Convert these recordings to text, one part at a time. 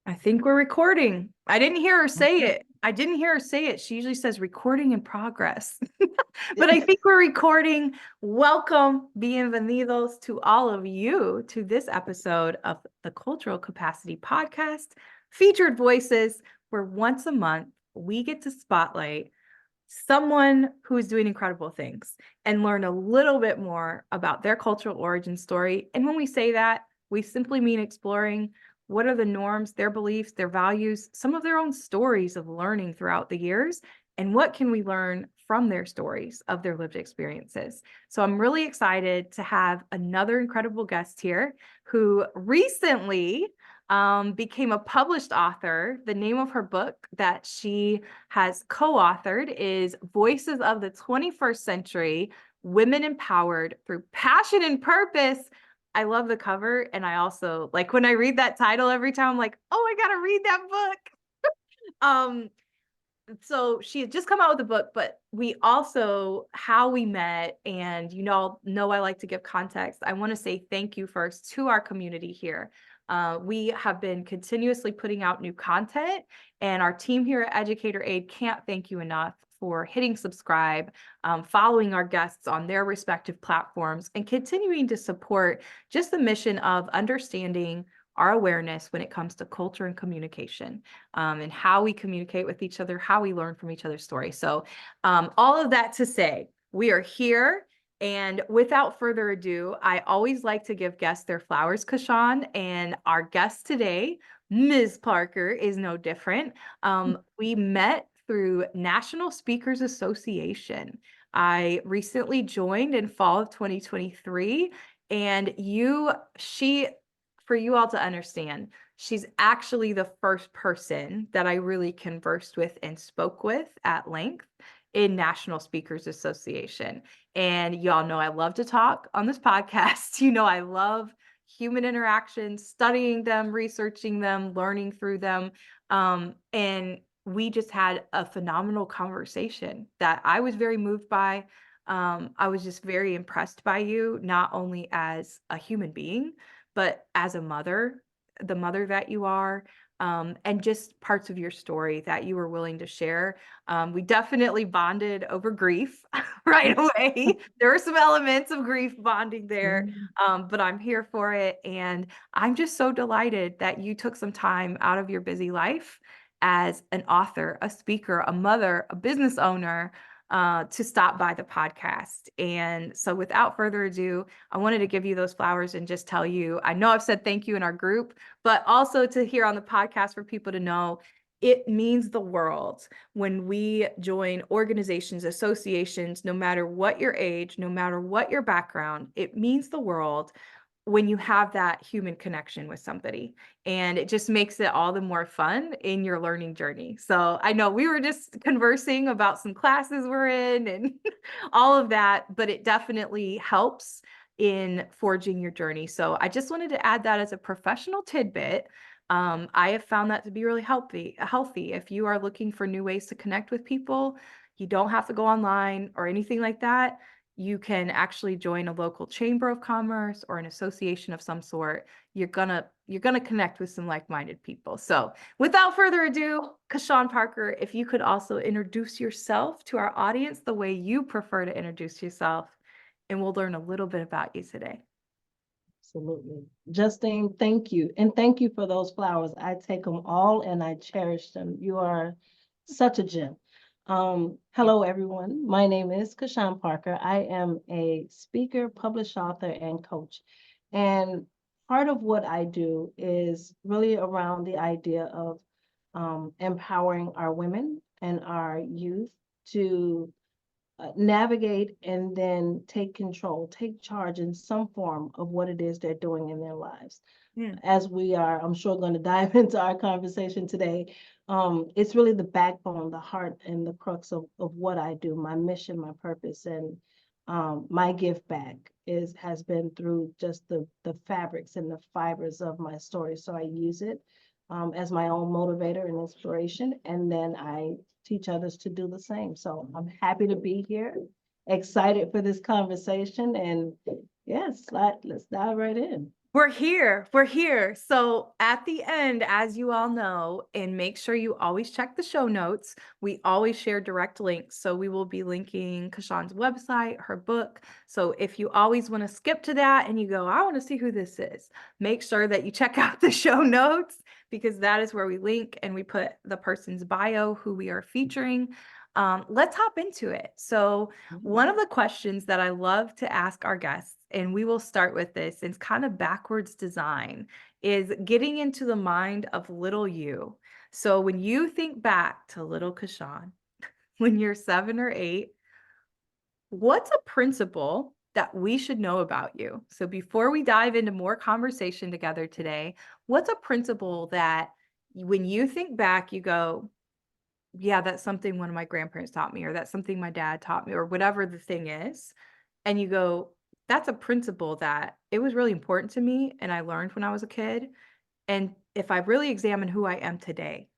I think we're recording. I didn't hear her say it. I didn't hear her say it. She usually says recording in progress. But I think we're recording. Welcome, bienvenidos to all of you to this episode of the Cultural Capacity Podcast, Featured Voices, where once a month we get to spotlight someone who is doing incredible things and learn a little bit more about their cultural origin story. And when we say that, we simply mean exploring what are the norms, their beliefs, their values, some of their own stories of learning throughout the years, and what can we learn from their stories of their lived experiences. So I'm really excited to have another incredible guest here who recently became a published author. The name of her book that she has co-authored is Voices of the 21st Century, Women Empowered Through Passion and Purpose. I love the cover. And I also, like, when I read that title every time, I'm like, oh, I gotta read that book. So she had just come out with a book, but we also, how we met, and I like to give context. I want to say thank you first to our community here. We have been continuously putting out new content, and our team here at Educator Aid can't thank you enough for hitting subscribe, following our guests on their respective platforms, and continuing to support just the mission of understanding our awareness when it comes to culture and communication, and how we communicate with each other, how we learn from each other's stories. So all of that to say, we are here. And without further ado, I always like to give guests their flowers, Kashaun. And our guest today, Ms. Parker, is no different. We met through National Speakers Association. I recently joined in fall of 2023, and for you all to understand, she's actually the first person that I really conversed with and spoke with at length in National Speakers Association. And y'all know I love to talk on this podcast. I love human interactions, studying them, researching them, learning through them. And we just had a phenomenal conversation that I was very moved by. I was just very impressed by you, not only as a human being, but as a mother, the mother that you are, and just parts of your story that you were willing to share. We definitely bonded over grief right away. There were some elements of grief bonding there, but I'm here for it. And I'm just so delighted that you took some time out of your busy life as an author, a speaker, a mother, a business owner, to stop by the podcast. And so without further ado, I wanted to give you those flowers and just tell you, I know I've said thank you in our group, but also to hear on the podcast for people to know it means the world when we join organizations, associations, no matter what your age, no matter what your background, it means the world when you have that human connection with somebody, and it just makes it all the more fun in your learning journey. So I know we were just conversing about some classes we're in and all of that, but it definitely helps in forging your journey. So I just wanted to add that as a professional tidbit. I have found that to be really healthy. If you are looking for new ways to connect with people, you don't have to go online or anything like that. You can actually join a local chamber of commerce or an association of some sort. You're gonna connect with some like-minded people. So without further ado, Kashaun Parker, if you could also introduce yourself to our audience the way you prefer to introduce yourself, and we'll learn a little bit about you today. Absolutely. Justine, thank you. And thank you for those flowers. I take them all and I cherish them. You are such a gem. Hello, everyone. My name is Kashaun Parker. I am a speaker, published author, and coach. And part of what I do is really around the idea of empowering our women and our youth to navigate and then take control, take charge in some form of what it is they're doing in their lives. As we are, I'm sure, going to dive into our conversation today, it's really the backbone, the heart, and the crux of what I do, my mission, my purpose, and my give back has been through just the fabrics and the fibers of my story. So I use it as my own motivator and inspiration, and then I teach others to do the same. So I'm happy to be here, excited for this conversation, and yes, let's dive right in. We're here. We're here. So at the end, as you all know, and make sure you always check the show notes, we always share direct links. So we will be linking Kashaun's website, her book. So if you always want to skip to that and you go, I want to see who this is, make sure that you check out the show notes, because that is where we link and we put the person's bio, who we are featuring. Let's hop into it. So one of the questions that I love to ask our guests, and we will start with this, it's kind of backwards design, is getting into the mind of little you. So when you think back to little Kashaun, when you're 7 or 8, what's a principle that we should know about you? So before we dive into more conversation together today, what's a principle that when you think back, you go, yeah, that's something one of my grandparents taught me, or that's something my dad taught me, or whatever the thing is. And you go, that's a principle that it was really important to me and I learned when I was a kid. And if I really examine who I am today,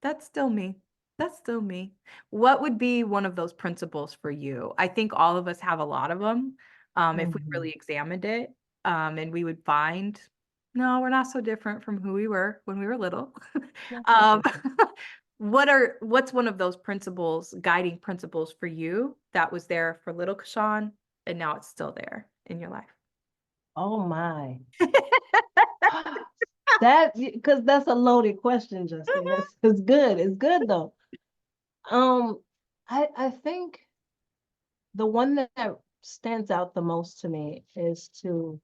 that's still me. That's still me. What would be one of those principles for you? I think all of us have a lot of them. If we really examined it, and we would find, no, we're not so different from who we were when we were little. Not so Um, different. what's one of those principles, guiding principles for you that was there for little Kashaun and now it's still there in your life? Oh my. That, because that's a loaded question, Justine. That's it's good. It's good though. Um, I think the one that stands out the most to me is to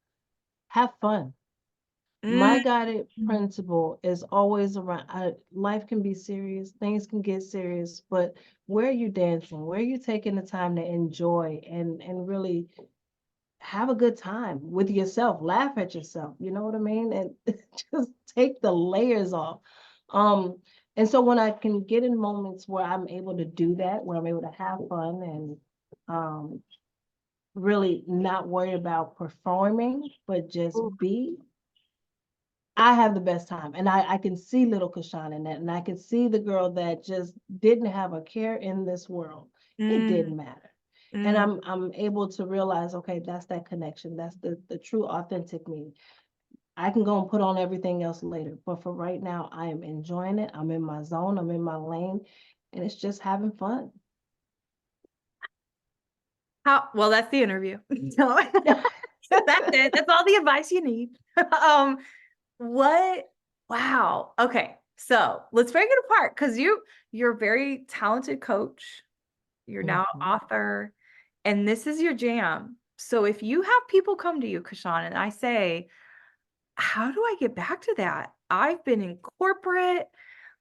have fun. My Mm, guided principle is always around life can be serious, things can get serious, but where are you dancing? Where are you taking the time to enjoy and really have a good time with yourself, laugh at yourself, you know what I mean? And just take the layers off. Um, and so when I can get in moments where I'm able to do that, where I'm able to have fun and um really not worry about performing, but just ooh, be, I have the best time. And I can see little Kashaun in that. And I can see the girl that just didn't have a care in this world. It mm, didn't matter. And mm. I'm able to realize, okay, that's that connection. That's the true authentic me. I can go and put on everything else later. But for right now, I am enjoying it. I'm in my zone, I'm in my lane, and it's just having fun. Well, that's the interview. So that's it. That's all the advice you need. Um, what? Wow. Okay. So let's break it apart because you're a very talented coach. You're now Mhm. an author, and this is your jam. So if you have people come to you, Kashaun, and I say, how do I get back to that? I've been in corporate,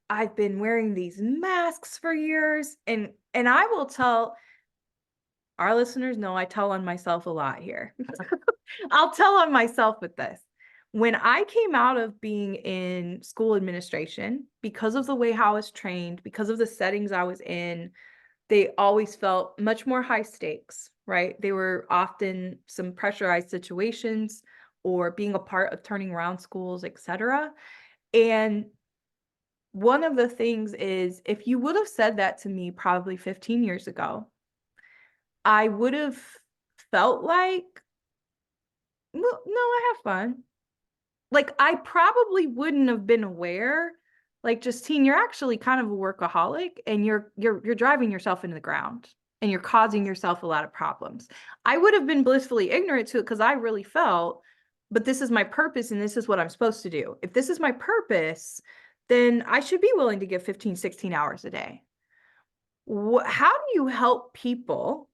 I've been wearing these masks for years, and I will tell our listeners know I tell on myself a lot here. I'll tell on myself with this. When I came out of being in school administration, because of the way how I was trained, because of the settings I was in, they always felt much more high stakes, right? They were often some pressurized situations or being a part of turning around schools, etc. And one of the things is if you would have said that to me probably 15 years ago, I would have felt like, well, no, I have fun. Like I probably wouldn't have been aware, like Justine, you're actually kind of a workaholic and you're driving yourself into the ground and you're causing yourself a lot of problems. I would have been blissfully ignorant to it because I really felt, but this is my purpose and this is what I'm supposed to do. If this is my purpose, then I should be willing to give 15, 16 hours a day. How do you help people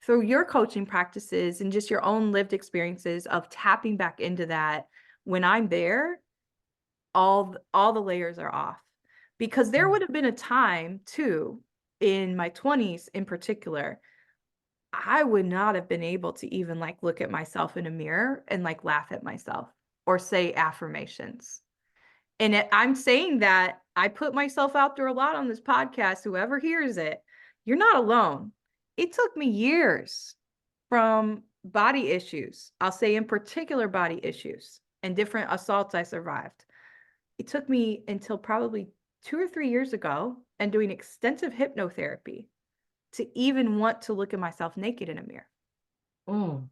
through your coaching practices and just your own lived experiences of tapping back into that when I'm there, all the layers are off? Because there would have been a time too in my 20s in particular, I would not have been able to even like look at myself in a mirror and like laugh at myself or say affirmations. And I'm saying that I put myself out there a lot on this podcast. Whoever hears it, you're not alone. It took me years from body issues. I'll say in particular body issues and different assaults I survived. It took me until probably 2 or 3 years ago and doing extensive hypnotherapy to even want to look at myself naked in a mirror. Mm.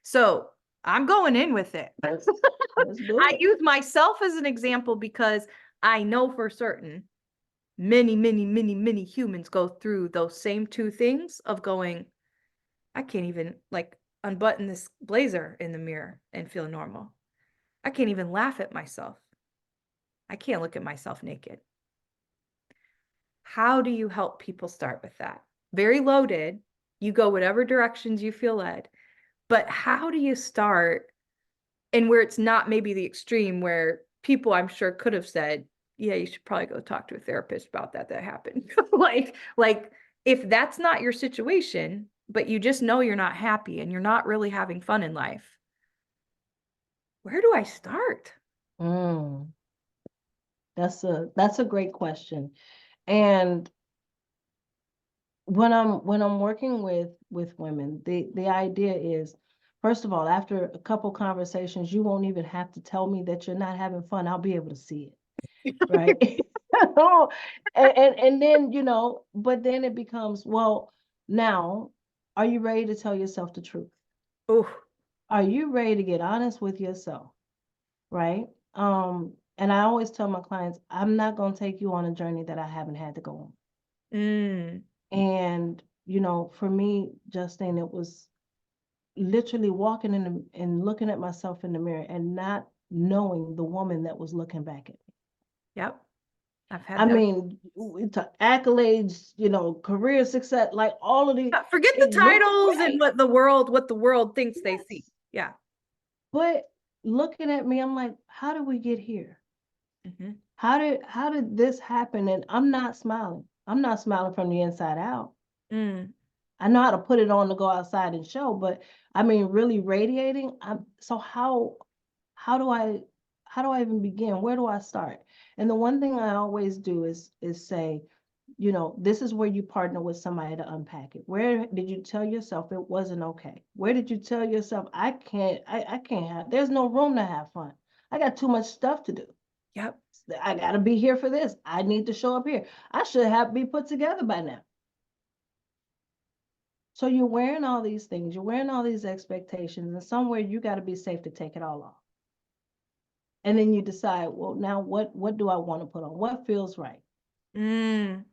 So I'm going in with it. Let's do I it. use myself as an example because I know for certain many, many, many, many humans go through those same two things of going, I can't even like unbutton this blazer in the mirror and feel normal. I can't even laugh at myself. I can't look at myself naked. How do you help people start with that? Very loaded. You go whatever directions you feel led. But how do you start? And where it's not maybe the extreme where people I'm sure could have said, yeah, you should probably go talk to a therapist about that happened. like if that's not your situation, but you just know you're not happy and you're not really having fun in life, where do I start? Mm, that's a great question. And when I'm working with women, the idea is, first of all, after a couple conversations, you won't even have to tell me that you're not having fun. I'll be able to see it, right? And then, but then it becomes, well, now, are you ready to tell yourself the truth? Oh, Are you ready to get honest with yourself, right? And I always tell my clients, I'm not going to take you on a journey that I haven't had to go on. mm, And, for me, Justine, it was literally walking in and looking at myself in the mirror and not knowing the woman that was looking back at me. yep. I've I had that. mean, to accolades, career success, like all of the, Forget the it looked titles and great. what the world thinks they see. Yes. Yeah. But looking at me, I'm like, how did we get here? Mhm. How did this happen? And I'm not smiling. I'm not smiling from the inside out. Mm, I know how to put it on to go outside and show, but I mean, really radiating. So how do I even begin? Where do I start? And the one thing I always do is say, this is where you partner with somebody to unpack it. Where did you tell yourself it wasn't okay? Where did you tell yourself I can't have, there's no room to have fun. I got too much stuff to do. yep. I gotta be here for this. I need to show up here. I should have be put together by now. So you're wearing all these things, you're wearing all these expectations, and somewhere you got to be safe to take it all off. And then you decide, well, now what do I want to put on? What feels right? Mm,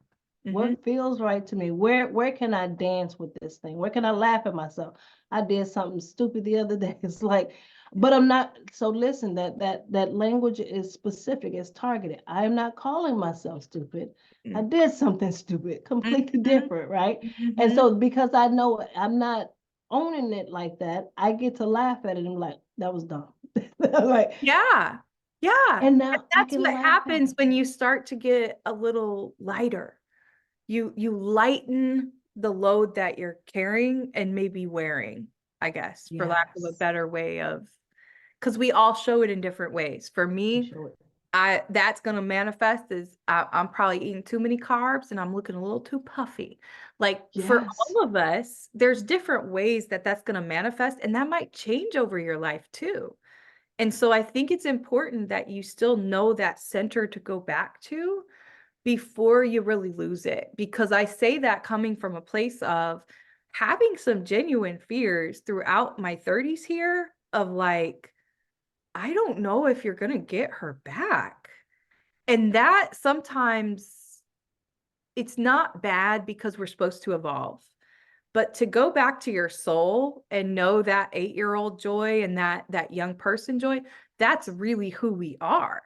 mhm. What feels right to me? Where can I dance with this thing? Where can I laugh at myself? I did something stupid the other day. It's like, but I'm not. So listen, that language is specific, it's targeted. I am not calling myself stupid. I Mm, did something stupid, completely mhm, different, right? And mhm. so because I know I'm not owning it like that, I get to laugh at it and like, that was dumb. Like, Yeah. Yeah. and And now I that's can what laugh at happens it. when you start to get a little lighter. You lighten the load that you're carrying and maybe wearing, I guess, for lack of a Yes, better way of, because we all show it in different ways. For you me, show it. that's gonna manifest as I'm probably eating too many carbs and I'm looking a little too puffy. Like for Yes, all of us, there's different ways that that's gonna manifest, and that might change over your life too. And so I think it's important that you still know that center to go back to before you really lose it. Because I say that coming from a place of having some genuine fears throughout my 30s here of like, I don't know if you're going to get her back. And that sometimes it's not bad because we're supposed to evolve. But to go back to your soul and know that 8-year-old joy and that young person joy, that's really who we are.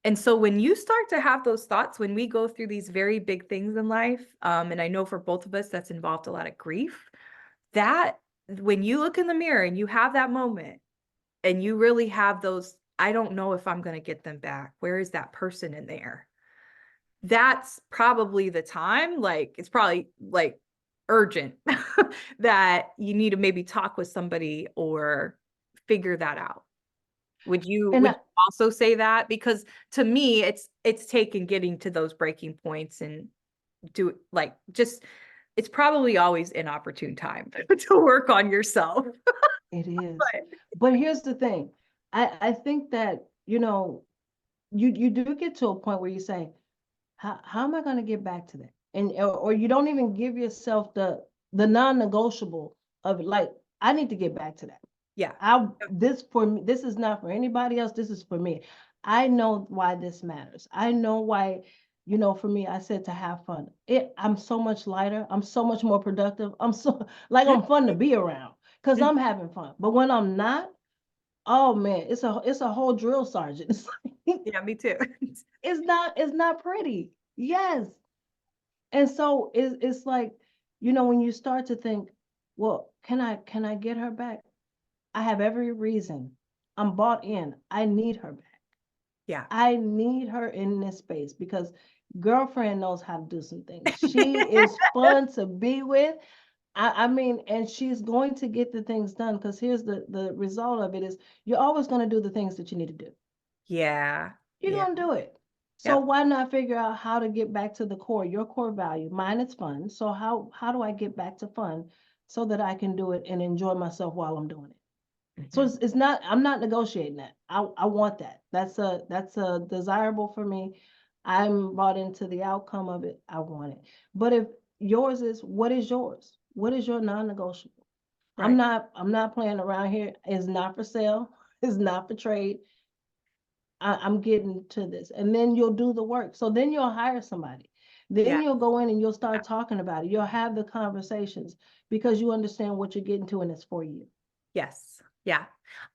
And so when you start to have those thoughts, when we go through these very big things in life, and I know for both of us that's involved a lot of grief, that when you look in the mirror and you have that moment and you really have those, I don't know if I'm going to get them back. Where is that person in there? That's probably the time, like it's probably like urgent that you need to maybe talk with somebody or figure that out. Would you and would you also say that? Because to me, it's taken getting to those breaking points and do like just it's probably always an opportune time to work on yourself. it is. But But here's the thing. I think that, you do get to a point where you say, how am I going to get back to that? And or you don't even give yourself the non-negotiable of like, I need to get back to that. Yeah. This for me, this is not for anybody else. This is for me. I know why this matters. I know why, for me, I said to have fun. I'm so much lighter. I'm so much more productive. I'm so like I'm fun to be around because I'm having fun. But when I'm not, oh man, it's a whole drill sergeant. Yeah, me too. It's not pretty. Yes. And so it's like, when you start to think, well, can I get her back? I have every reason. I'm bought in. I need her back. Yeah. I need her in this space because girlfriend knows how to do some things. She is fun to be with. I mean, and she's going to get the things done because here's the result of it is you're always going to do the things that you need to do. Yeah. You're Yeah. going to do it. So Yep. why not figure out how to get back to the core, your core value? Mine is fun. So how do I get back to fun so that I can do it and enjoy myself while I'm doing it? So Mhm. it's not, I'm not negotiating that. I want that. That's a desirable for me. I'm bought into the outcome of it. I want it. But if yours is, what is yours? What is your non-negotiable? I'm Right. not I'm not playing around here. It's not for sale. It's not for trade. I'm getting to this. And then you'll do the work. So then you'll hire somebody. Then Yeah. you'll go in and you'll start talking about it. You'll have the conversations because you understand what you're getting to and it's for you. Yes. Yeah.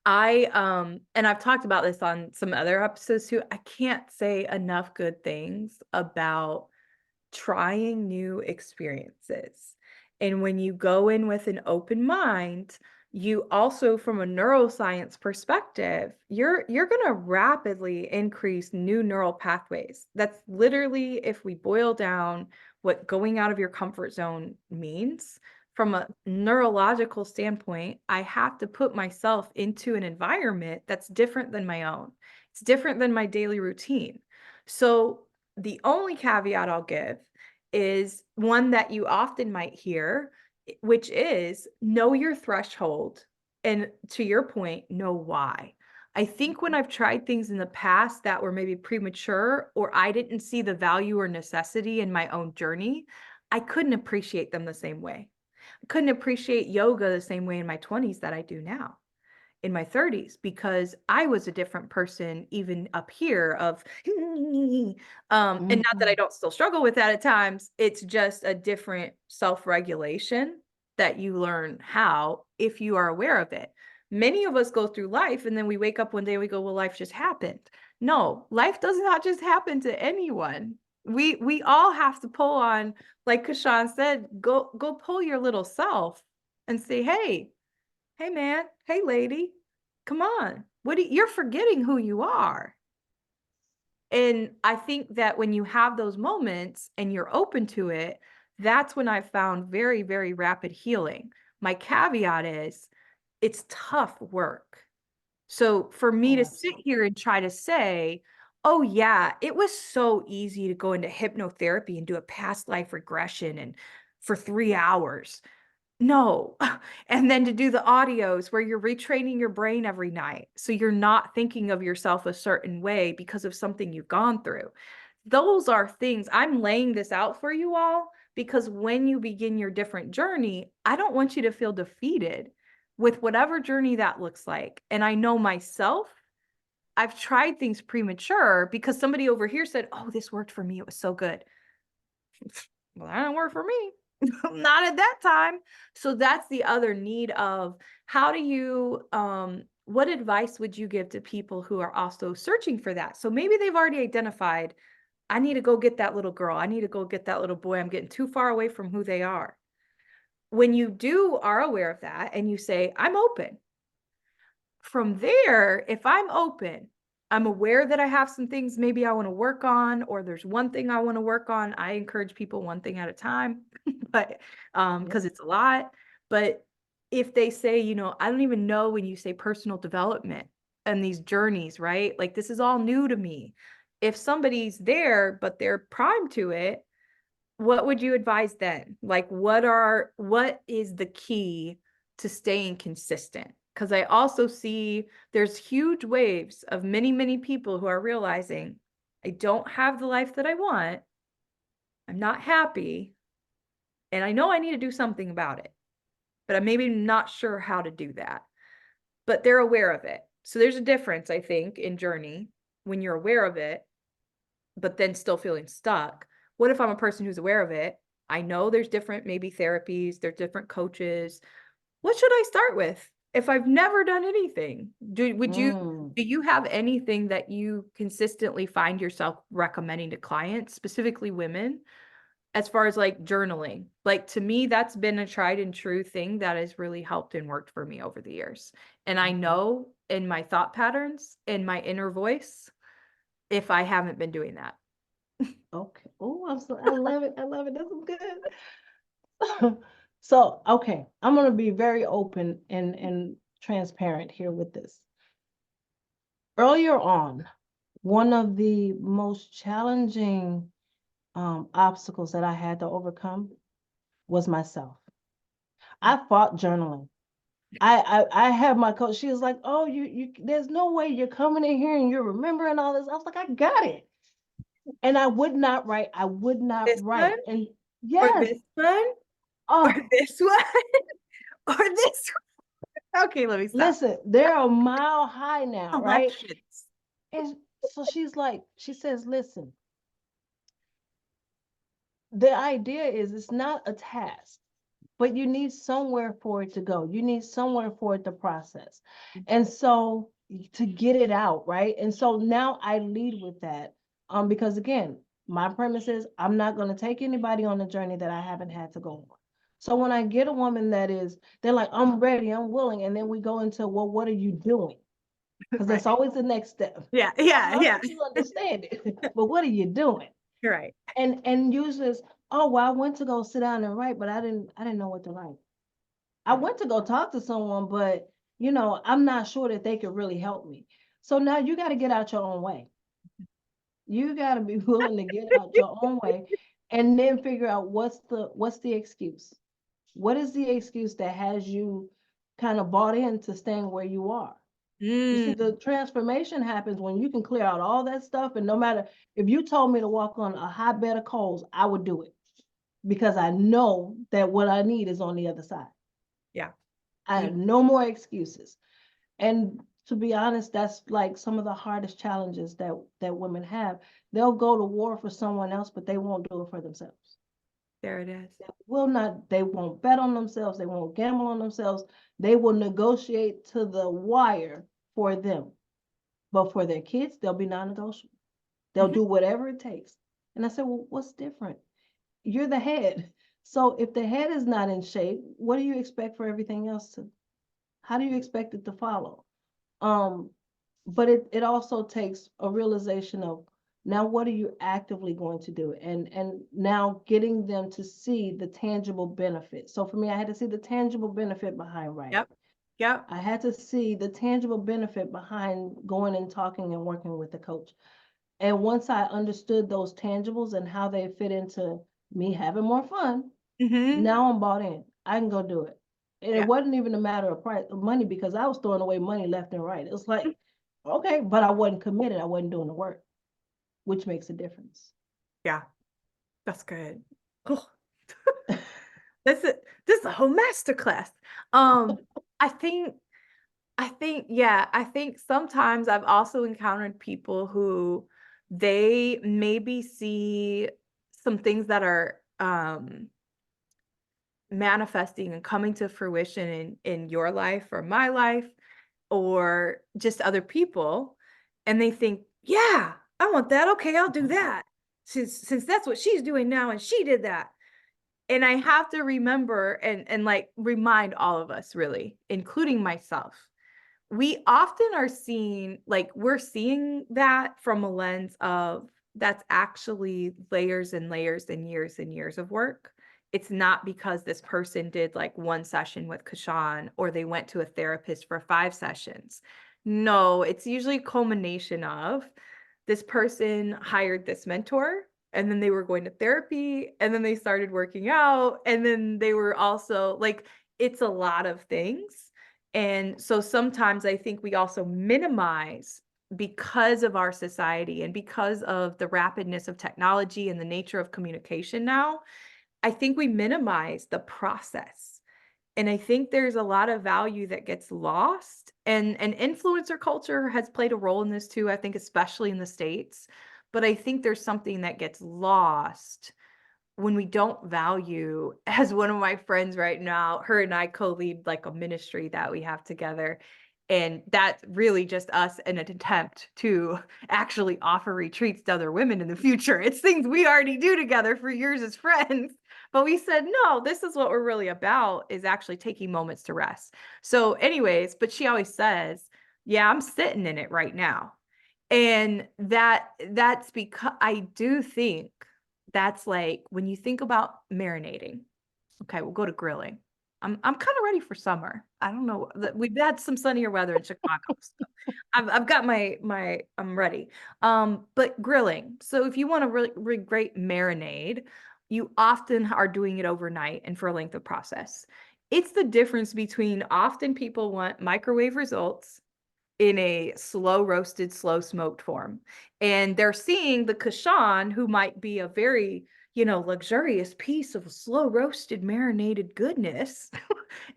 And I've talked about this on some other episodes too. I can't say enough good things about trying new experiences. And when you go in with an open mind, you also, from a neuroscience perspective, you're going to rapidly increase new neural pathways. That's literally, if we boil down what going out of your comfort zone means. From a neurological standpoint, I have to put myself into an environment that's different than my own. It's different than my daily routine. So the only caveat I'll give is one that you often might hear, which is know your threshold. And to your point, know why. I think when I've tried things in the past that were maybe premature or I didn't see the value or necessity in my own journey, I couldn't appreciate them the same way. I couldn't appreciate yoga the same way in my 20s that I do now in my 30s because I was a different person even up here of and not that I Mhm. don't still struggle with that at times. It's just a different self-regulation that you learn how if you are aware of it. Many of us go through life and then we wake up one day and we go, well, life just happened. No, life does not just happen to anyone. We all have to pull on, like Kashaun said, go pull your little self and say, hey man, hey lady, come on. You're forgetting who you are. And I think that when you have those moments and you're open to it, that's when I've found very, very rapid healing. My caveat is it's tough work. So for me Oh, to sit absolutely. here and try to say, oh yeah, it was so easy to go into hypnotherapy and do a past life regression and for 3 hours. No. And then to do the audios where you're retraining your brain every night. So you're not thinking of yourself a certain way because of something you've gone through. Those are things I'm laying this out for you all because when you begin your different journey, I don't want you to feel defeated with whatever journey that looks like. And I know myself, I've tried things premature because somebody over here said, oh, this worked for me. It was so good. Well, that didn't work for me. Not at that time. So that's the other need of how do you what advice would you give to people who are also searching for that? So maybe they've already identified, I need to go get that little girl. I need to go get that little boy. I'm getting too far away from who they are. When you are aware of that and you say, I'm open, from there, if I'm open, I'm aware that I have some things maybe I want to work on, or there's one thing I want to work on. I encourage people one thing at a time, but Yep. because it's a lot. But if they say, I don't even know when you say personal development and these journeys, right? Like this is all new to me. If somebody's there, but they're primed to it, what would you advise then? Like what is the key to staying consistent? Because I also see there's huge waves of many, many people who are realizing I don't have the life that I want. I'm not happy. And I know I need to do something about it, but I'm maybe not sure how to do that. but they're aware of it. So there's a difference, I think, in journey when you're aware of it, but then still feeling stuck. What if I'm a person who's aware of it? I know there's different maybe therapies, there's different coaches. What should I start with if I've never done anything? Mm. Do you have anything that you consistently find yourself recommending to clients, specifically women, as far as like journaling? Like to me, that's been a tried and true thing that has really helped and worked for me over the years. And I know in my thought patterns, in my inner voice, if I haven't been doing that. Okay. Oh, I love it. I love it. This is good. So, okay, I'm gonna be very open and transparent here with this. Earlier on, one of the most challenging obstacles that I had to overcome was myself. I fought journaling. I had my coach. She was like, "Oh, you. There's no way you're coming in here and you're remembering all this." I was like, "I got it," and I would not write. I would not This one write. And or yes, this one or oh, this one or this one. Okay, let me stop. listen, they're a mile high now, right? Collections. And so she says, "Listen, the idea is it's not a task, but you need somewhere for it to go. You need somewhere for it to process. And so to get it out, right? And so now I lead with that. Because again, my premise is I'm not going to take anybody on a journey that I haven't had to go on. So when I get a woman they're like, I'm ready, I'm willing. And then we go into, well, what are you doing? Because Right. that's always the next step. Yeah, I yeah, yeah. hope you understand it. But what are you doing? You're right. And usually it's, oh, well, I went to go sit down and write, but I didn't know what to write. I went to go talk to someone, but I'm not sure that they could really help me. So now you got to get out your own way. You got to be willing to get out your own way and then figure out what's the excuse. What is the excuse that has you kind of bought into staying where you are? You see, Mm, the transformation happens when you can clear out all that stuff. And no matter if you told me to walk on a hot bed of coals, I would do it because I know that what I need is on the other side. yeah. I have no more excuses. And to be honest, that's like some of the hardest challenges that women have. They'll go to war for someone else, but they won't do it for themselves. There it is. They won't bet on themselves, they won't gamble on themselves. They will negotiate to the wire for them. But for their kids, they'll be non-negotiable. They'll Mhm. do whatever it takes. And I said, well, what's different? You're the head. So if the head is not in shape, what do you expect for everything else to, how do you expect it to follow? Um, but it also takes a realization of now what are you actively going to do? And now getting them to see the tangible benefit. So for me, I had to see the tangible benefit behind writing. Yep. Yep. I had to see the tangible benefit behind going and talking and working with the coach. And once I understood those tangibles and how they fit into me having more fun, Hmm. now I'm bought in. I can go do it. And it Yeah. wasn't even a matter of price of money because I was throwing away money left and right. It was like, okay, but I wasn't committed. I wasn't doing the work, which makes a difference. Yeah. That's good. Oh, that's it. This is a whole masterclass. Um, I think yeah, I think sometimes I've also encountered people who they maybe see some things that are manifesting and coming to fruition in your life or my life or just other people, and they think, yeah, I want that. Okay, I'll do that. Since that's what she's doing now and she did that. And I have to remember and like remind all of us, really, including myself, we often are seeing, like, we're seeing that from a lens of that's actually layers and layers and years of work. It's not because this person did like one session with Kashaun or they went to a therapist for 5 sessions. No, it's usually a culmination of this person hired this mentor and then they were going to therapy and then they started working out and then they were also like, it's a lot of things. And so sometimes I think we also minimize, because of our society and because of the rapidness of technology and the nature of communication now, I think we minimize the process. And I think there's a lot of value that gets lost And influencer culture has played a role in this too, I think, especially in the States. But I think there's something that gets lost when we don't value, as one of my friends right now, her and I co-lead like a ministry that we have together. And that's really just us in an attempt to actually offer retreats to other women in the future. It's things we already do together for years as friends. But we said, no, this is what we're really about, is actually taking moments to rest. So, anyways, but she always says, yeah, I'm sitting in it right now. And that's because I do think that's like when you think about marinating. Okay, we'll go to grilling. I'm kind of ready for summer. I don't know. We've had some sunnier weather in Chicago. So I've got I'm ready. But grilling. So if you want a really great marinade, you often are doing it overnight and for a length of process. It's the difference between, often people want microwave results in a slow roasted, slow smoked form. And they're seeing the Kashaun, who might be a very, luxurious piece of slow roasted, marinated goodness.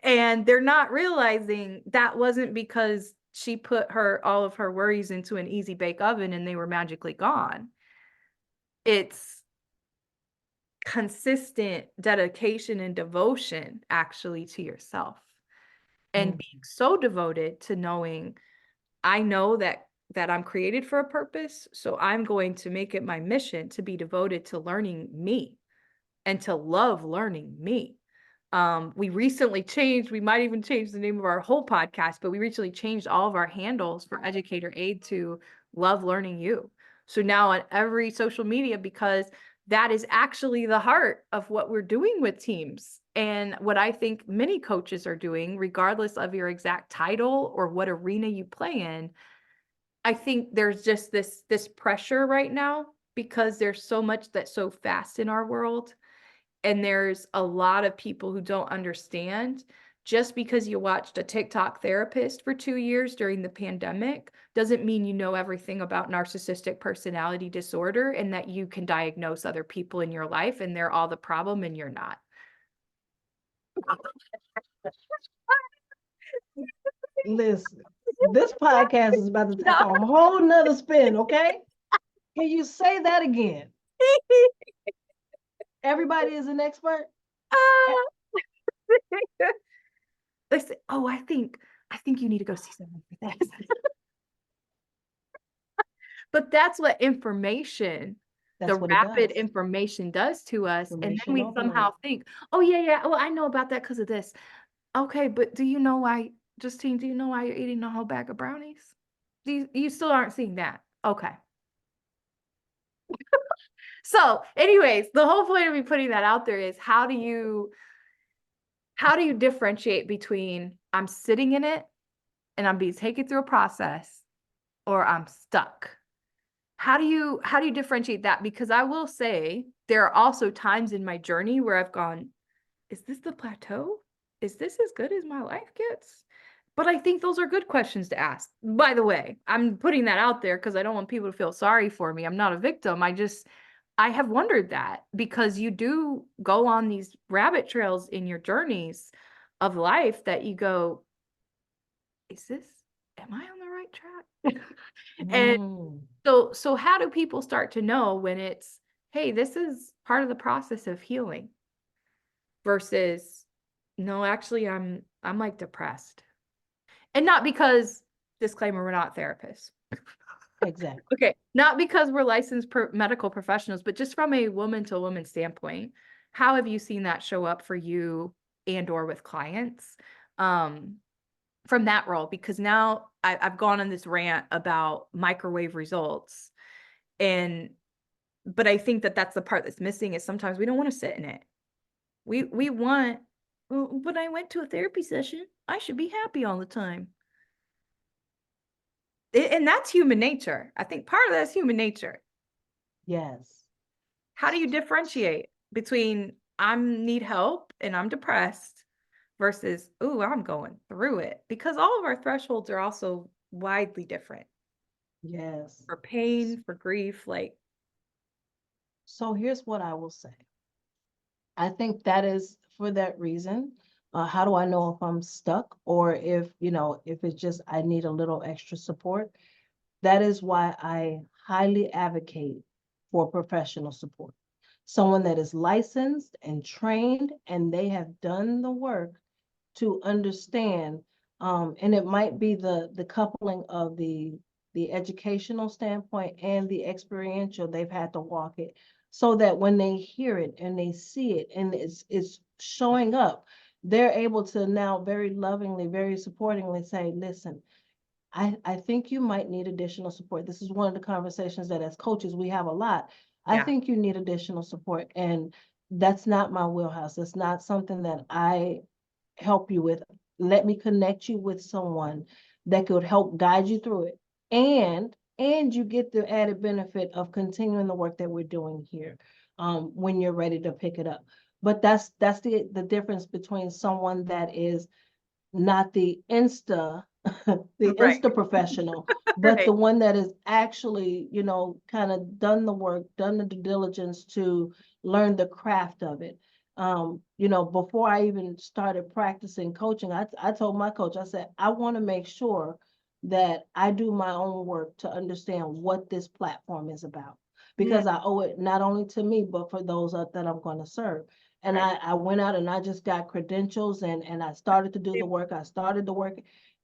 And they're not realizing that wasn't because she put all of her worries into an easy bake oven and they were magically gone. It's consistent dedication and devotion actually to yourself, and Mm. being so devoted to knowing, I know that I'm created for a purpose, so I'm going to make it my mission to be devoted to learning me and to love learning me. We recently changed, we might even change the name of our whole podcast, but we recently changed all of our handles for Educator Aid to Love Learning You. So now on every social media, because that is actually the heart of what we're doing with teams. And what I think many coaches are doing, regardless of your exact title or what arena you play in. I think there's just this pressure right now because there's so much that's so fast in our world, and there's a lot of people who don't understand, just because you watched a TikTok therapist for 2 years during the pandemic doesn't mean you know everything about narcissistic personality disorder and that you can diagnose other people in your life and they're all the problem and you're not. Listen, this podcast is about to take No. a whole nother spin, okay? Can you say that again? Everybody is an expert? E- They say, oh, I think you need to go see someone for this. But that's what information, the That's what it rapid does. information does to us. And then Information we overload. somehow think, oh, yeah, yeah. Oh, I know about that because of this. Okay, but do you know why, Justine, do you know why you're eating a whole bag of brownies? You still aren't seeing that. Okay. So, anyways, the whole point of me putting that out there is, how do you differentiate between I'm sitting in it and I'm being taken through a process, or I'm stuck? How do you differentiate that? Because I will say there are also times in my journey where I've gone, is this the plateau? Is this as good as my life gets? But I think those are good questions to ask. By the way, I'm putting that out there because I don't want people to feel sorry for me. I'm not a victim. I have wondered that, because you do go on these rabbit trails in your journeys of life that you go, am I on the right track? And Mm, so how do people start to know when it's, hey, this is part of the process of healing, versus, no, actually I'm like depressed. And not because, disclaimer, we're not therapists. exactly. Okay, not because we're licensed medical professionals, but just from a woman to woman standpoint, how have you seen that show up for you and or with clients, um, from that role? Because now I've gone on this rant about microwave results, and but I think that's the part that's missing, is sometimes we don't want to sit in it. We want, well, but I went to a therapy session, I should be happy all the time. And that's human nature. I think part of that's human nature. Yes. How do you differentiate between I'm need help and I'm depressed versus, ooh, I'm going through it? Because all of our thresholds are also widely different Yes. for pain, for grief. Like, So here's what I will say. I think that is for that reason. How do I know if I'm stuck or if, if it's just I need a little extra support? That is why I highly advocate for professional support. Someone that is licensed and trained and they have done the work to understand, and it might be the coupling of the educational standpoint and the experiential. They've had to walk it so that when they hear it and they see it and it's showing up, they're able to now very lovingly, very supportingly say, listen, I think you might need additional support. This is one of the conversations that as coaches we have a lot. I Yeah. think you need additional support. And that's not my wheelhouse. That's not something that I help you with. Let me connect you with someone that could help guide you through it. And you get the added benefit of continuing the work that we're doing here, when you're ready to pick it up. But that's the difference between someone that is not the the Right. insta professional, but Right. the one that is actually, kind of done the work, done the due diligence to learn the craft of it. Before I even started practicing coaching, I told my coach, I said, I want to make sure that I do my own work to understand what this platform is about, Mm, because I owe it not only to me, but for those that I'm going to serve. And right. I went out and I just got credentials and I started to do the work. I started the work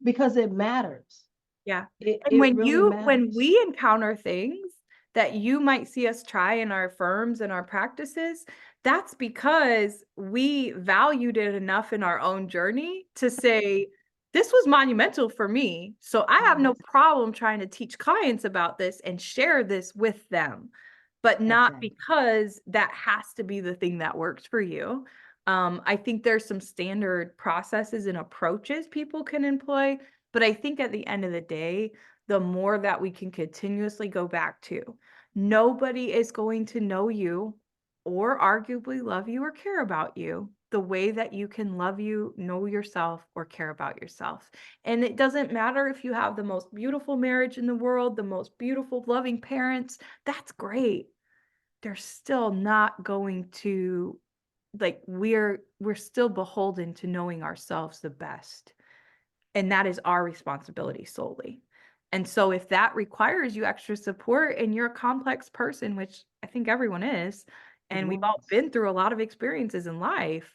because it matters. Yeah. It And it really when matters. we encounter things that you might see us try in our firms and our practices, that's because we valued it enough in our own journey to say, this was monumental for me. So I have no Yes, problem trying to teach clients about this and share this with them, but not exactly. because that has to be the thing that works for you. I think there's some standard processes and approaches people can employ, but I think at the end of the day, the more that we can continuously go back to, nobody is going to know you or arguably love you or care about you the way that you can love you, know yourself, or care about yourself. And it doesn't matter if you have the most beautiful marriage in the world, the most beautiful, loving parents, that's great. They're still not going to, like, we're still beholden to knowing ourselves the best, and that is our responsibility solely. And so if that requires you extra support and you're a complex person, which I think everyone is, and we've all Yes. been through a lot of experiences in life,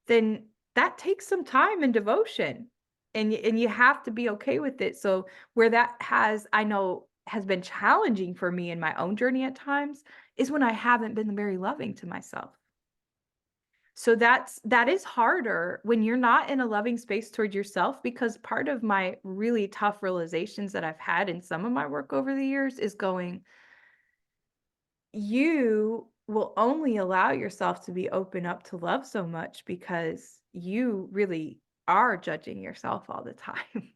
then that takes some time and devotion. And you have to be okay with it. So where that has, I know, has been challenging for me in my own journey at times is when I haven't been very loving to myself. So that is harder when you're not in a loving space toward yourself, because part of my really tough realizations that I've had in some of my work over the years is going, you will only allow yourself to be open up to love so much because you really are judging yourself all the time.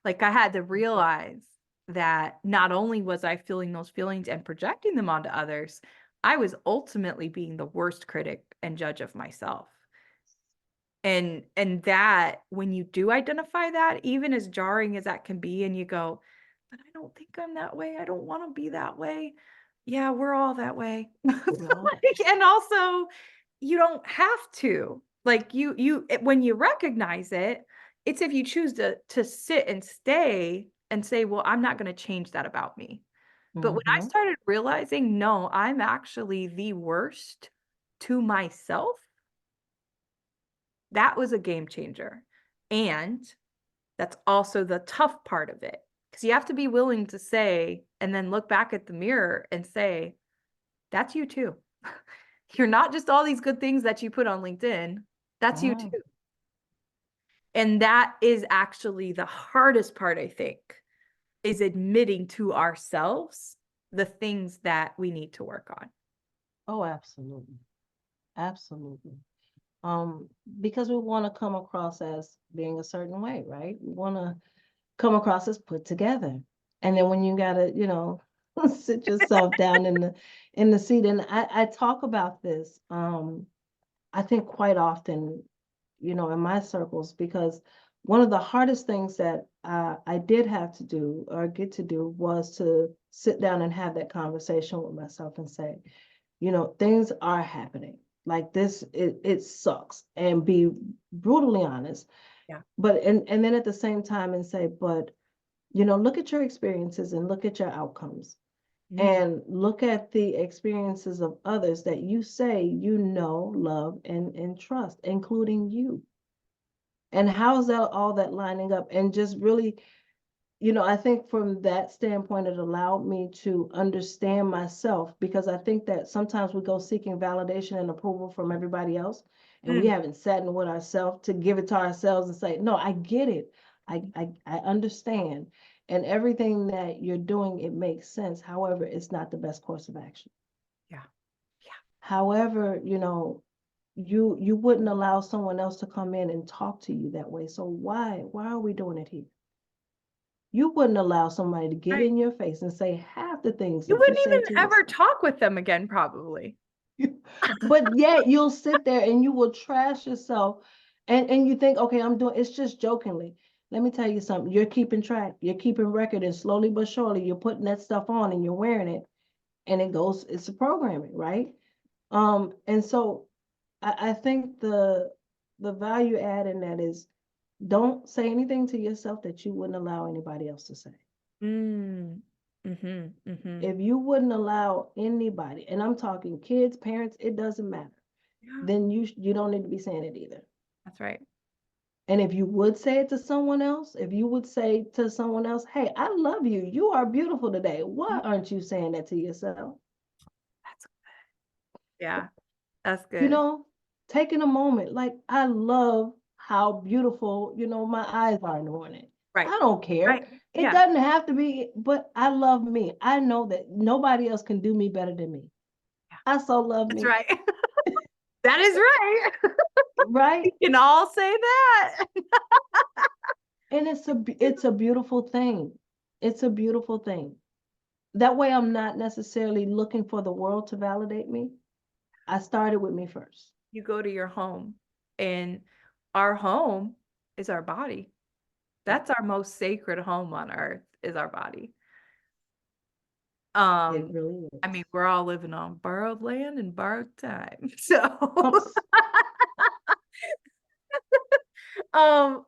Like I had to realize that not only was I feeling those feelings and projecting them onto others, I was ultimately being the worst critic and judge of myself. And that when you do identify that, even as jarring as that can be, and you go, but I don't think I'm that way, I don't want to be that way. Yeah, we're all that way. Well, And also, you don't have to. Like when you recognize it, it's if you choose to sit and stay and say, well, I'm not going to change that about me. But when I mm-hmm. started realizing, no, I'm actually the worst to myself, that was a game changer. And that's also the tough part of it, because you have to be willing to say, and then look back at the mirror and say, that's you too. You're not just all these good things that you put on LinkedIn. That's you Mm. too. And that is actually the hardest part, I think, is admitting to ourselves the things that we need to work on. Oh, absolutely. Absolutely. Um, because we want to come across as being a certain way, right? We want to come across as put together. And then when you gotta, sit yourself down in the seat. And I talk about this, I think quite often, in my circles, because one of the hardest things that I did have to do or get to do was to sit down and have that conversation with myself and say, things are happening. like this, it sucks, and be brutally honest. Yeah. But and then at the same time and say, but look at your experiences and look at your outcomes Mm, and look at the experiences of others that you say love, and trust, including you. And how's that all that lining up? And just really, I think from that standpoint, it allowed me to understand myself, because I think that sometimes we go seeking validation and approval from everybody else, and we mm, haven't sat in with ourselves to give it to ourselves and say, no, I get it. I understand. And everything that you're doing, it makes sense. However, it's not the best course of action. yeah. Yeah. However, you wouldn't allow someone else to come in and talk to you that way. So why are we doing it here? You wouldn't allow somebody to get Right. in your face and say half the things You that you wouldn't say even to ever yourself. talk with them again, probably. But yet you'll sit there and you will trash yourself, and you think, okay, I'm doing it's just jokingly. Let me tell you something. You're keeping track, you're keeping record, and slowly but surely you're putting that stuff on and you're wearing it, and it's a programming, right? And so I think the value add in that is, don't say anything to yourself that you wouldn't allow anybody else to say. Mm. Mm-hmm. Mm-hmm. If you wouldn't allow anybody, and I'm talking kids, parents, it doesn't matter, Yeah, then you don't need to be saying it either. that's right. And if you would say it to someone else, if you would say to someone else, hey, I love you, you are beautiful today, why Mm, aren't you saying that to yourself? that's yeah, that's You good. know, taking a moment, like, I love how beautiful, my eyes are in the morning. Right. I don't care. Right. It Yeah, doesn't have to be, but I love me. I know that nobody else can do me better than me. yeah, I so love that's me, right. That is right. right? We can all say that. And it's a beautiful thing. It's a beautiful thing. That way I'm not necessarily looking for the world to validate me. I started with me first. You go to your home, and our home is our body. Yeah, That's our most sacred home on earth, is our body. it Um, really I mean, is. we're all living on borrowed land and borrowed time. So,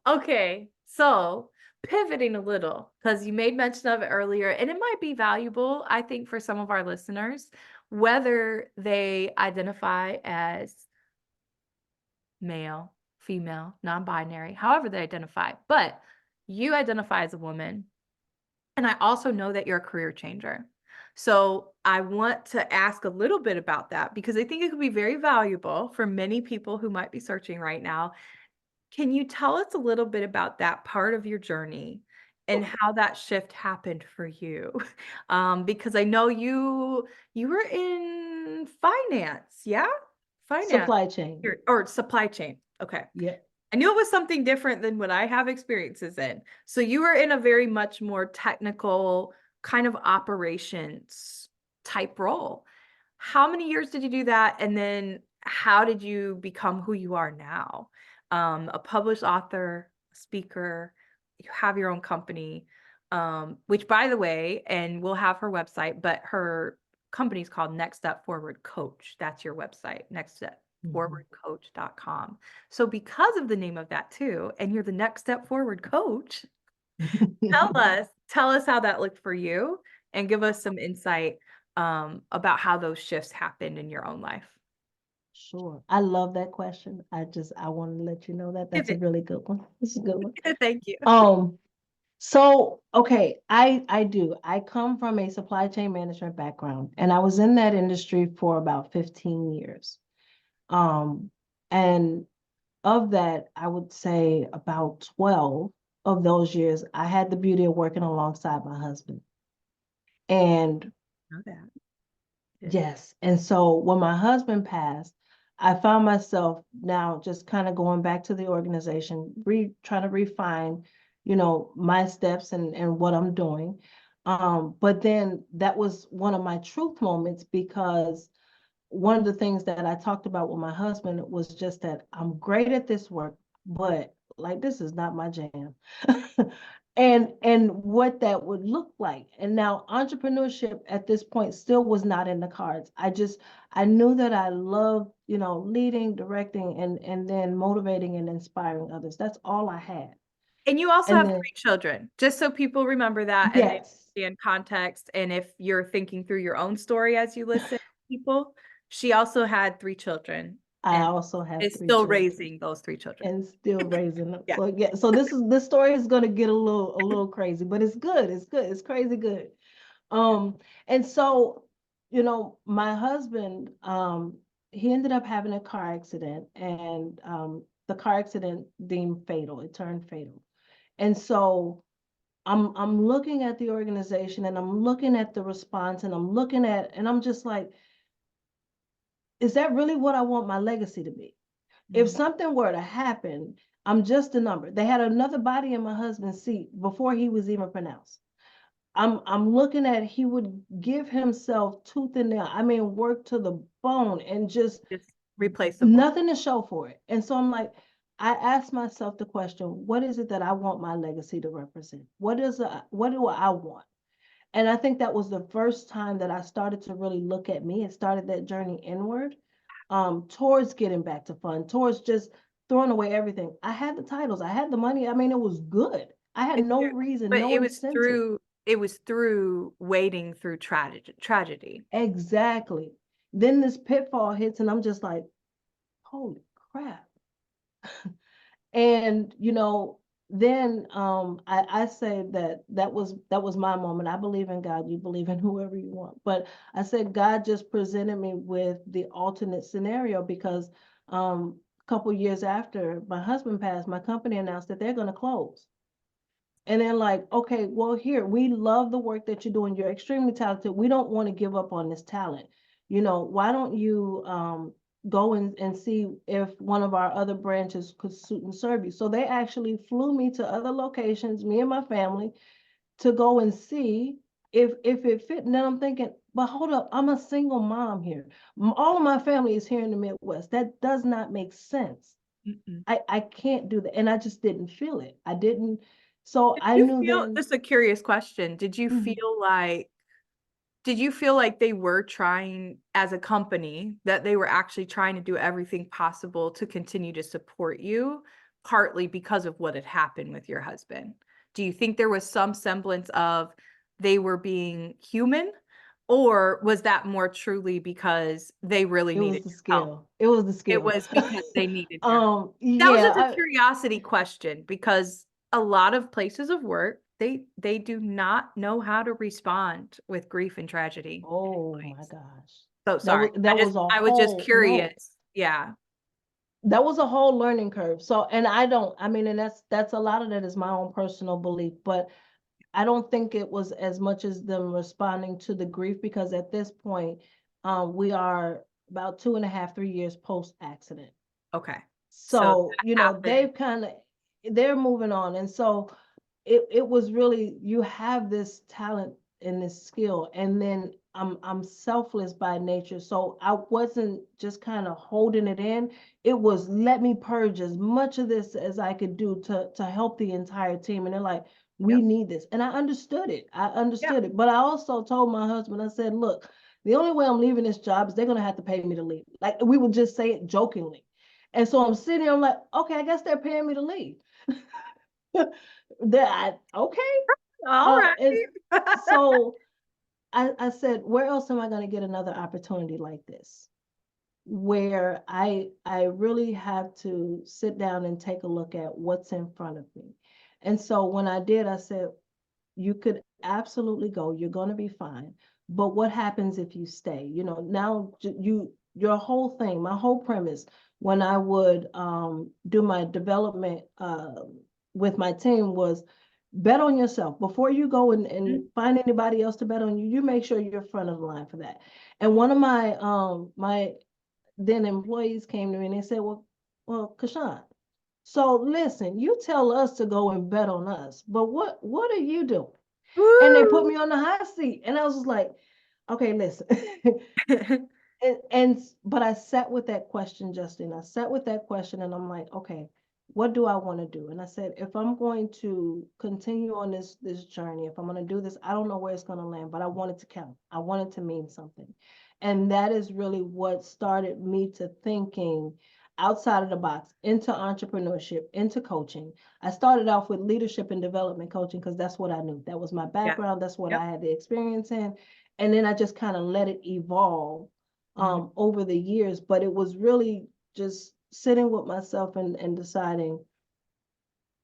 okay. So, pivoting a little, because you made mention of it earlier, and it might be valuable, I think, for some of our listeners, whether they identify as male, female, non-binary, however they identify. But you identify as a woman, and I also know that you're a career changer. So I want to ask a little bit about that because I think it could be very valuable for many people who might be searching right now. Can you tell us a little bit about that part of your journey and how that shift happened for you? Because I know you were in finance, yeah? Finance Supply chain. or supply chain. Okay. Yeah. I knew it was something different than what I have experiences in. So you were in a very much more technical kind of operations type role. How many years did you do that? And then how did you become who you are now? A published author, speaker, you have your own company, which by the way, and we'll have her website, but her company is called Next Step Forward Coach. That's your website, Mhm. nextstepforwardcoach.com. So because of the name of that too, and you're the Next Step Forward Coach, tell us how that looked for you and give us some insight about how those shifts happened in your own life. Sure. I love that question. I want to let you know that that's a Pivot. really good one. It's a good one. Thank you. Um, so okay, I do. I come from a supply chain management background, and I was in that industry for about 15 years. Um, and of that, I would say about 12 of those years, I had the beauty of working alongside my husband. And Know that. Yeah. yes. And so when my husband passed, I found myself now just kind of going back to the organization, trying to refine, my steps and what I'm doing. But then that was one of my truth moments, because one of the things that I talked about with my husband was just that I'm great at this work, but like this is not my jam. and what that would look like. And now entrepreneurship at this point still was not in the cards. I knew that I loved, leading, directing, and then motivating and inspiring others. That's all I had. And you also And have then, three children, just so people remember that and they yes, understand context. And if you're thinking through your own story as you listen to people, she also had three children I and also have is three still children raising those three children. and still raising them. Yeah. So yeah, so this story is gonna get a little crazy, but it's good. It's good. It's crazy good. And so, my husband, he ended up having a car accident, and the car accident deemed fatal. It turned fatal. And so I'm looking at the organization and I'm looking at the response and and I'm just like, is that really what I want my legacy to be? If Mm. something were to happen, I'm just a number. They had another body in my husband's seat before he was even pronounced. I'm looking at he would give himself tooth and nail. I mean, work to the bone and just Just replaceable. nothing to show for it. And so I'm like, I asked myself the question, what is it that I want my legacy to represent? What do I want? And I think that was the first time that I started to really look at me and started that journey inward, towards getting back to fun, towards just throwing away everything. I had the titles, I had the money. I mean, it was good. I had It's no through- reason, But no incentive. it was through wading through tragedy. Exactly. Then this pitfall hits, and I'm just like, holy crap. And then I say that was my moment. I believe in God, you believe in whoever you want. But I said God just presented me with the alternate scenario because a couple years after my husband passed, my company announced that they're going to close. And then like, okay, well, here, we love the work that you're doing. You're extremely talented. We don't want to give up on this talent. Why don't you go and see if one of our other branches could suit and serve you? So they actually flew me to other locations, me and my family, to go and see if it fit. And then I'm thinking, but hold up, I'm a single mom here. All of my family is here in the Midwest. That does not make sense. Mm-mm. I can't do that. And I just didn't feel it. I didn't. So Did I you knew feel, then. just a curious question, Mhm. did you feel like they were trying as a company that they were actually trying to do everything possible to continue to support you, partly because of what had happened with your husband? Do you think there was some semblance of they were being human, or was that more truly because they really It was needed the your help? skill. It was the It skill. was because they needed your help. That was Yeah. just a curiosity question because a lot of places of work, they do not know how to respond with grief and tragedy. Oh my gosh. So That sorry. was that was a I was just whole no. curious. Yeah. That was a whole learning curve. So, and I mean, and that's a lot of that is my own personal belief, but I don't think it was as much as them responding to the grief because at this point, we are about 2.5, 3 years post accident. Okay. So So, that happened. they're moving on. And so it was really, you have this talent and this skill, and then I'm selfless by nature. So I wasn't just kind of holding it in. It was let me purge as much of this as I could do to help the entire team. And they're like, we Yep. need this. And I understood it. I Yeah. understood it. But I also told my husband, I said, look, the only way I'm leaving this job is they're gonna have to pay me to leave. Like we would just say it jokingly. And so I'm sitting there, I'm like, okay, I guess they're paying me to leave. Okay. All And right. so I said, where else am I going to get another opportunity like this? Where I really have to sit down and take a look at what's in front of me. And so when I did, I said, you could absolutely go, you're going to be fine. But what happens if you stay? Now your whole thing, my whole premise, when I would do my development with my team was bet on yourself before you go and find anybody else to bet on you. You make sure you're front of the line for that. And one of my then employees came to me and they said, well, Kashaun, so listen, you tell us to go and bet on us, but what are you doing? And they put Woo. me on the hot seat, and I was just like, okay, listen. And but I sat with that question, Justin. I sat with that question, and I'm like, okay, what do I want to do? And I said, if I'm going to continue on this journey, if I'm going to do this, I don't know where it's going to land, but I want it to count. I want it to mean something. And that is really what started me to thinking outside of the box, into entrepreneurship, into coaching. I started off with leadership and development coaching because that's what I knew. That was my Yeah. background. That's what Yep. I had the experience in. And then I just kind of let it evolve Mhm. over the years. But it was really just sitting with myself and deciding,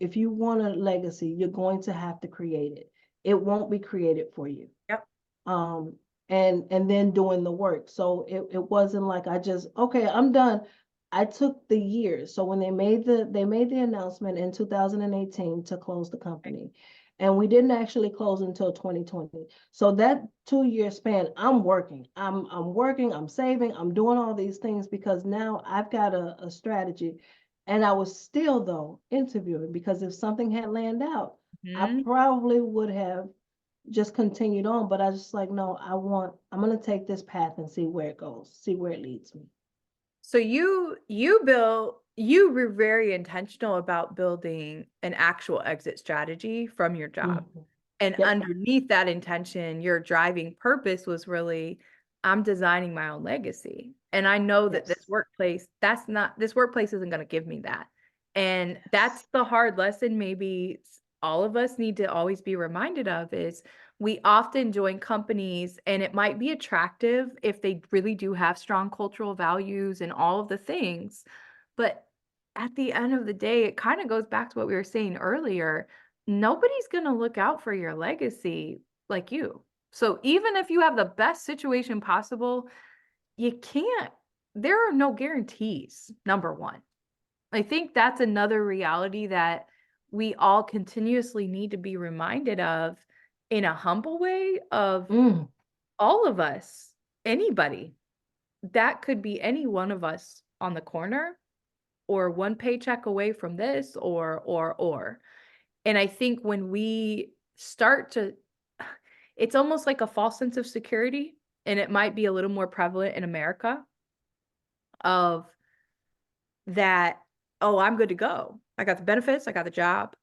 if you want a legacy, you're going to have to create it. It won't be created for you. Yep. Um, and then doing the work. So it wasn't like I just, okay, I'm done. I took the years. So when they made the announcement in 2018 to close the company, and we didn't actually close until 2020. So that 2 year span, I'm working. I'm working, I'm saving, I'm doing all these things because now I've got a strategy. And I was still though interviewing, because if something had landed out, I Mhm. probably would have just continued on. But I was just like, no, I'm gonna take this path and see where it goes, see where it leads me. So you were very intentional about building an actual exit strategy from your job. Mhm. And Yep. underneath that intention, your driving purpose was really, I'm designing my own legacy. And I know that Yes. this workplace isn't going to give me that. And Yes. that's the hard lesson maybe all of us need to always be reminded of is we often join companies and it might be attractive if they really do have strong cultural values and all of the things. But at the end of the day, it kind of goes back to what we were saying earlier. Nobody's going to look out for your legacy like you. So even if you have the best situation possible, you can't, there are no guarantees, number one. I think that's another reality that we all continuously need to be reminded of in a humble way of Mm. all of us, anybody. That could be any one of us on the corner or one paycheck away from this or. And I think when we start to, it's almost like a false sense of security, and it might be a little more prevalent in America of that, oh, I'm good to go. I got the benefits, I got the job.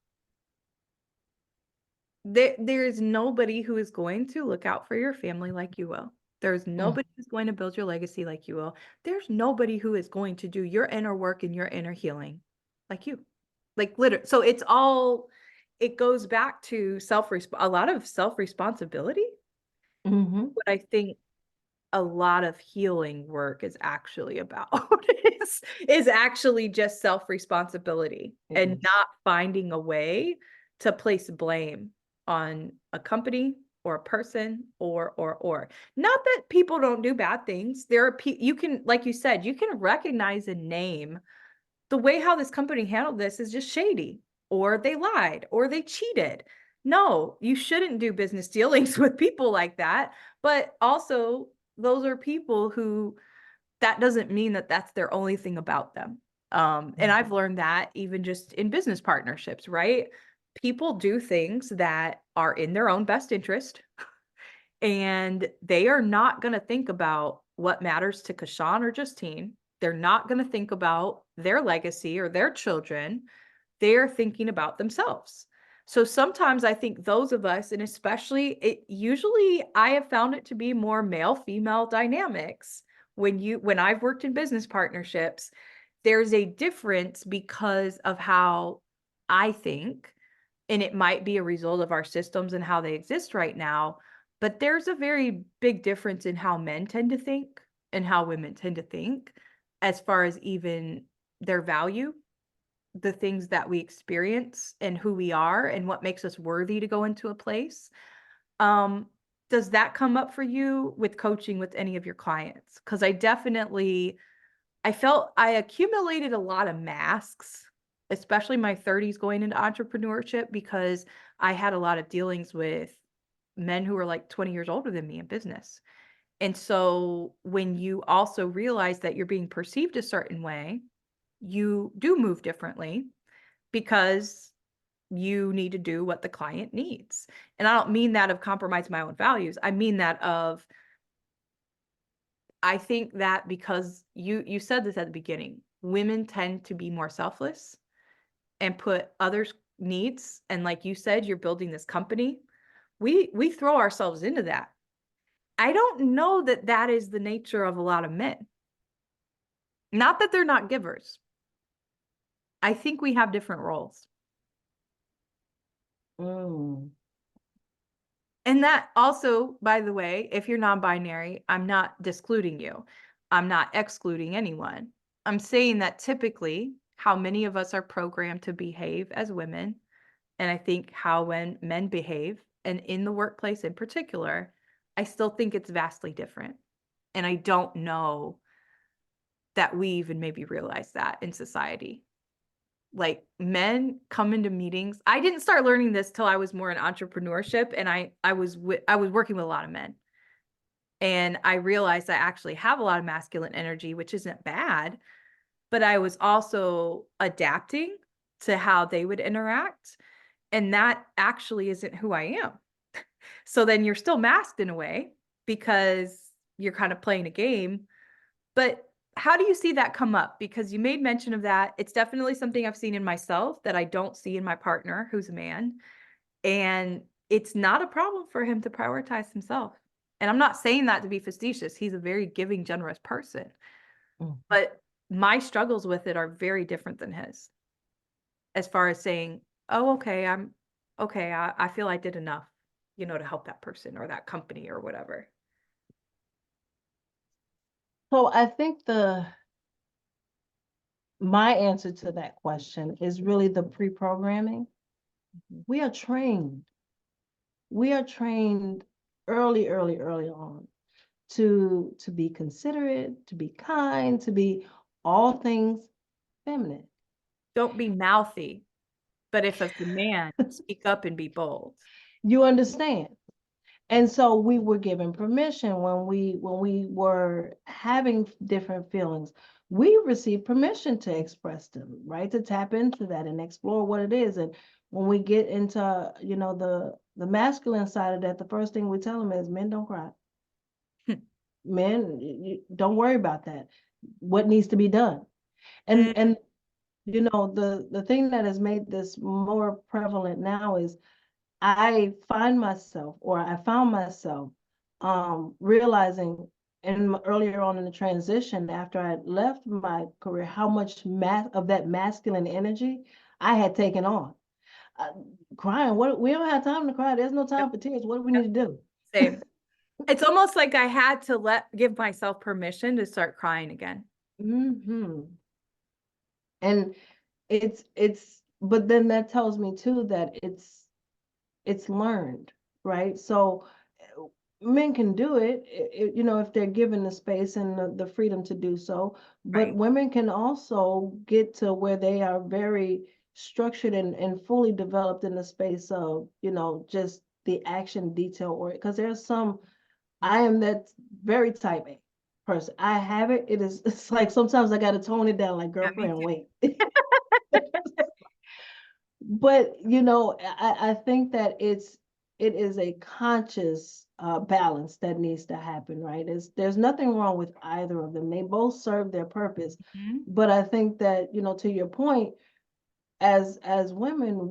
There is nobody who is going to look out for your family like you will. There's Mm. nobody who's going to build your legacy like you will. There's nobody who is going to do your inner work and your inner healing like you. Like literally. So it goes back to a lot of self-responsibility. Mm-hmm. What I think a lot of healing work is actually about is actually just self-responsibility It and is. not finding a way to place blame on a company or a person or not that people don't do bad things. There are you can, like you said, you can recognize a name. The way how this company handled this is just shady, or they lied, or they cheated. No, you shouldn't do business dealings with people like that. But also, those are people who, that doesn't mean that that's their only thing about them. And Mm. I've learned that even just in business partnerships, right? People do things that are in their own best interest, and they are not going to think about what matters to Kashaun or Justine. They're not going to think about their legacy or their children. They're thinking about themselves. So sometimes I think those of us, and especially usually I have found it to be more male female dynamics. When I've worked in business partnerships, there's a difference because of how I think, and it might be a result of our systems and how they exist right now, but there's a very big difference in how men tend to think and how women tend to think as far as even their value, the things that we experience and who we are and what makes us worthy to go into a place. Um, does that come up for you with coaching with any of your clients? Because I felt I accumulated a lot of masks, especially my 30s going into entrepreneurship, because I had a lot of dealings with men who were like 20 years older than me in business. And so when you also realize that you're being perceived a certain way, you do move differently because you need to do what the client needs. And I don't mean that of compromise my own values. I mean that of, I think that because you said this at the beginning, women tend to be more selfless and put others' needs, and like you said, you're building this company, we throw ourselves into that. I don't know that that is the nature of a lot of men. Not that they're not givers. I think we have different roles. Mm. And that also, by the way, if you're non-binary, I'm not discluding you. I'm not excluding anyone. I'm saying that typically how many of us are programmed to behave as women, and I think how when men behave, and in the workplace in particular, I still think it's vastly different. And I don't know that we even maybe realize that in society. Like men come into meetings. I didn't start learning this till I was more in entrepreneurship, and I was working with a lot of men. And I realized I actually have a lot of masculine energy, which isn't bad, but I was also adapting to how they would interact, and that actually isn't who I am. So then you're still masked in a way because you're kind of playing a game. But how do you see that come up? Because you made mention of that. It's definitely something I've seen in myself that I don't see in my partner, who's a man. And it's not a problem for him to prioritize himself. And I'm not saying that to be facetious. He's a very giving, generous person. Mm. But my struggles with it are very different than his, as far as saying, oh, okay, I'm okay. I feel I did enough, to help that person or that company or whatever. So I think my answer to that question is really the pre-programming. Mhm. We are trained. We are trained early on to be considerate, to be kind, to be all things feminine. Don't be mouthy, but if it's a man, speak up and be bold. You understand? And so we were given permission when we were having different feelings. We received permission to express them, right? To tap into that and explore what it is. And when we get into, the masculine side of that, the first thing we tell them is men don't cry. Men, don't worry about that. What needs to be done? And Mm, the thing that has made this more prevalent now is I find myself, or I found myself, realizing earlier on in the transition after I left my career, how much of that masculine energy I had taken on. Uh, Crying, what we don't have time to cry. There's no yep, time for tears. What do we yep, need to do? same. It's almost like I had to give myself permission to start crying again. Hmm. And but then that tells me too that it's learned, right? So men can do it, if they're given the space and the freedom to do so. But Right. women can also get to where they are very structured and fully developed in the space of, just the action detail, or because there's I am that very type A person. I have it. It's like sometimes I got to tone it down, like Yeah, me girlfriend, too. wait. But I think that it is a conscious balance that needs to happen, right? There's nothing wrong with either of them. They both serve their purpose. Mhm. But I think that, to your point, as women,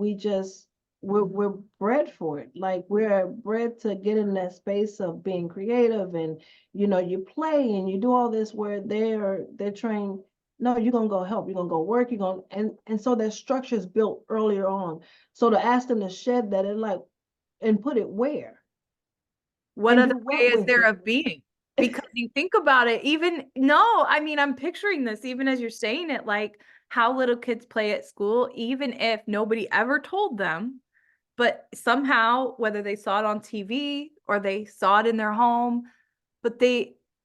we're bred for it. Like we're bred to get in that space of being creative, and you play and you do all this where they're trained. No, you're gonna go help, you're gonna go work, you're gonna and so that structure is built earlier on. So to ask them to shed that and put it where What and other do way what is with there it. of being? Because you think about it, even no, I mean, I'm picturing this even as you're saying it, like how little kids play at school, even if nobody ever told them, but somehow, whether they saw it on TV or they saw it in their home, but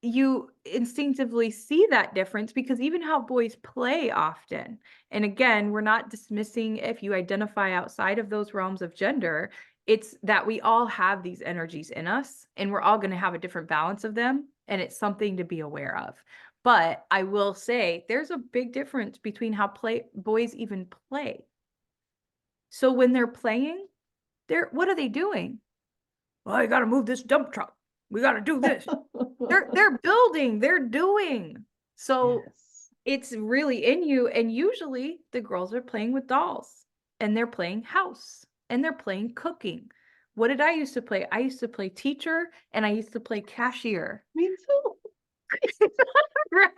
you instinctively see that difference because even how boys play often. And again, we're not dismissing if you identify outside of those realms of gender, it's that we all have these energies in us and we're all going to have a different balance of them, and it's something to be aware of. But I will say there's a big difference between how boys even play. So when they're playing, what are they doing? Well, I got to move this dump truck. We got to do this. They're building, they're doing. So Yes. it's really in you. And usually the girls are playing with dolls and they're playing house and they're playing cooking. What did I used to play? I used to play teacher and I used to play cashier. Me too. Right?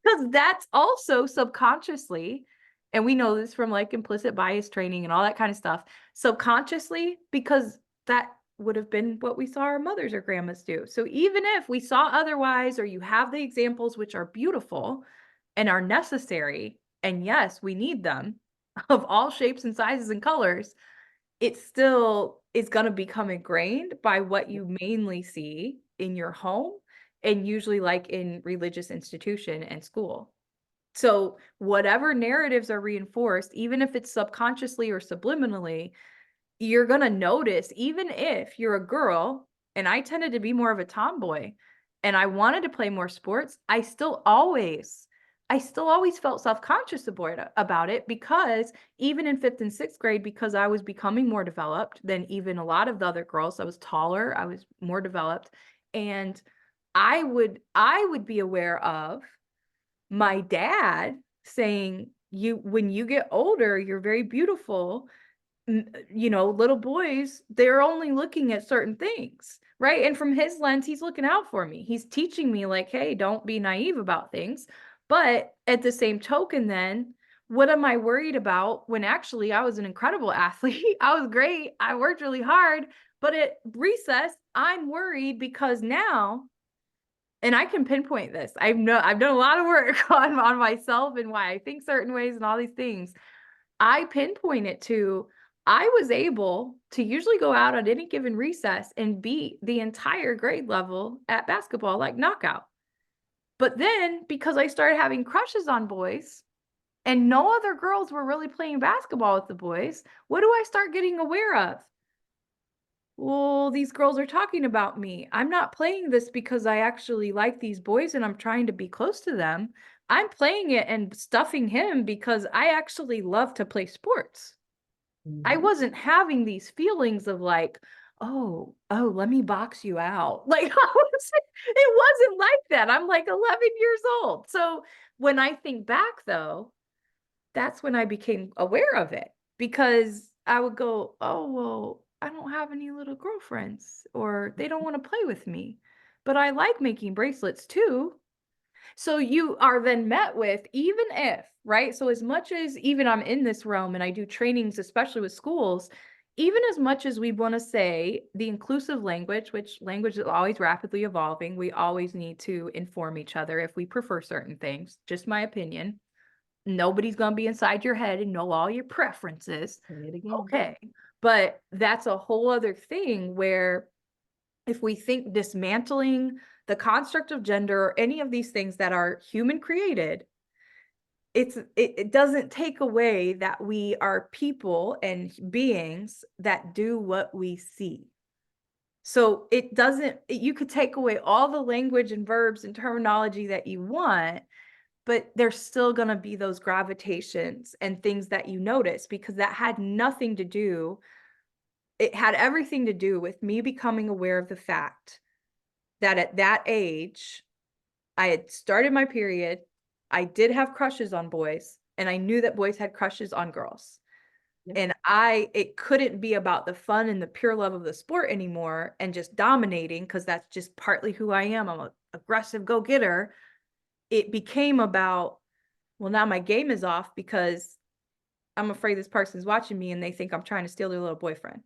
Because that's also subconsciously, and we know this from like implicit bias training and all that kind of stuff, subconsciously, because that would have been what we saw our mothers or grandmas do. So even if we saw otherwise, or you have the examples which are beautiful and are necessary, and yes, we need them of all shapes and sizes and colors, it still is going to become ingrained by what you mainly see in your home and usually like in religious institution and school. So whatever narratives are reinforced, even if it's subconsciously or subliminally, you're going to notice, even if you're a girl, and I tended to be more of a tomboy and I wanted to play more sports, I still always felt self-conscious about it, because even in 5th and 6th grade, because I was becoming more developed than even a lot of the other girls, I was taller, I was more developed, and I would be aware of my dad saying, you when you get older, you're very beautiful. Little boys, they're only looking at certain things, right? And from his lens, he's looking out for me. He's teaching me, like, hey, don't be naive about things. But at the same token, then, what am I worried about when actually I was an incredible athlete? I was great. I worked really hard. But at recess, I'm worried because now, and I can pinpoint this. I've done a lot of work on myself and why I think certain ways and all these things. I pinpoint it to, I was able to usually go out at any given recess and beat the entire grade level at basketball, like knockout. But then because I started having crushes on boys and no other girls were really playing basketball with the boys, what do I start getting aware of? Well, these girls are talking about me. I'm not playing this because I actually like these boys and I'm trying to be close to them. I'm playing it and stuffing him because I actually love to play sports. I Mhm. wasn't having these feelings of like, oh, let me box you out. Like, it wasn't like that. I'm like 11 years old. So when I think back, though, that's when I became aware of it, because I would go, oh, well, I don't have any little girlfriends or they don't want to play with me, but I like making bracelets too. So you are then met with, even if, right? So as much as even I'm in this realm and I do trainings, especially with schools, even as much as we want to say the inclusive language, which language is always rapidly evolving, we always need to inform each other if we prefer certain things. Just my opinion. Nobody's going to be inside your head and know all your preferences. Say it again. Okay. But that's a whole other thing where if we think dismantling the construct of gender or any of these things that are human created, it doesn't take away that we are people and beings that do what we see. So it doesn't, you could take away all the language and verbs and terminology that you want, but there's still going to be those gravitations and things that you notice, because that had nothing to do, it had everything to do with me becoming aware of the fact that at that age, I had started my period. I did have crushes on boys, and I knew that boys had crushes on girls. Yep. And it couldn't be about the fun and the pure love of the sport anymore and just dominating, because that's just partly who I am. I'm an aggressive go-getter. It became about, well, now my game is off because I'm afraid this person's watching me and they think I'm trying to steal their little boyfriend.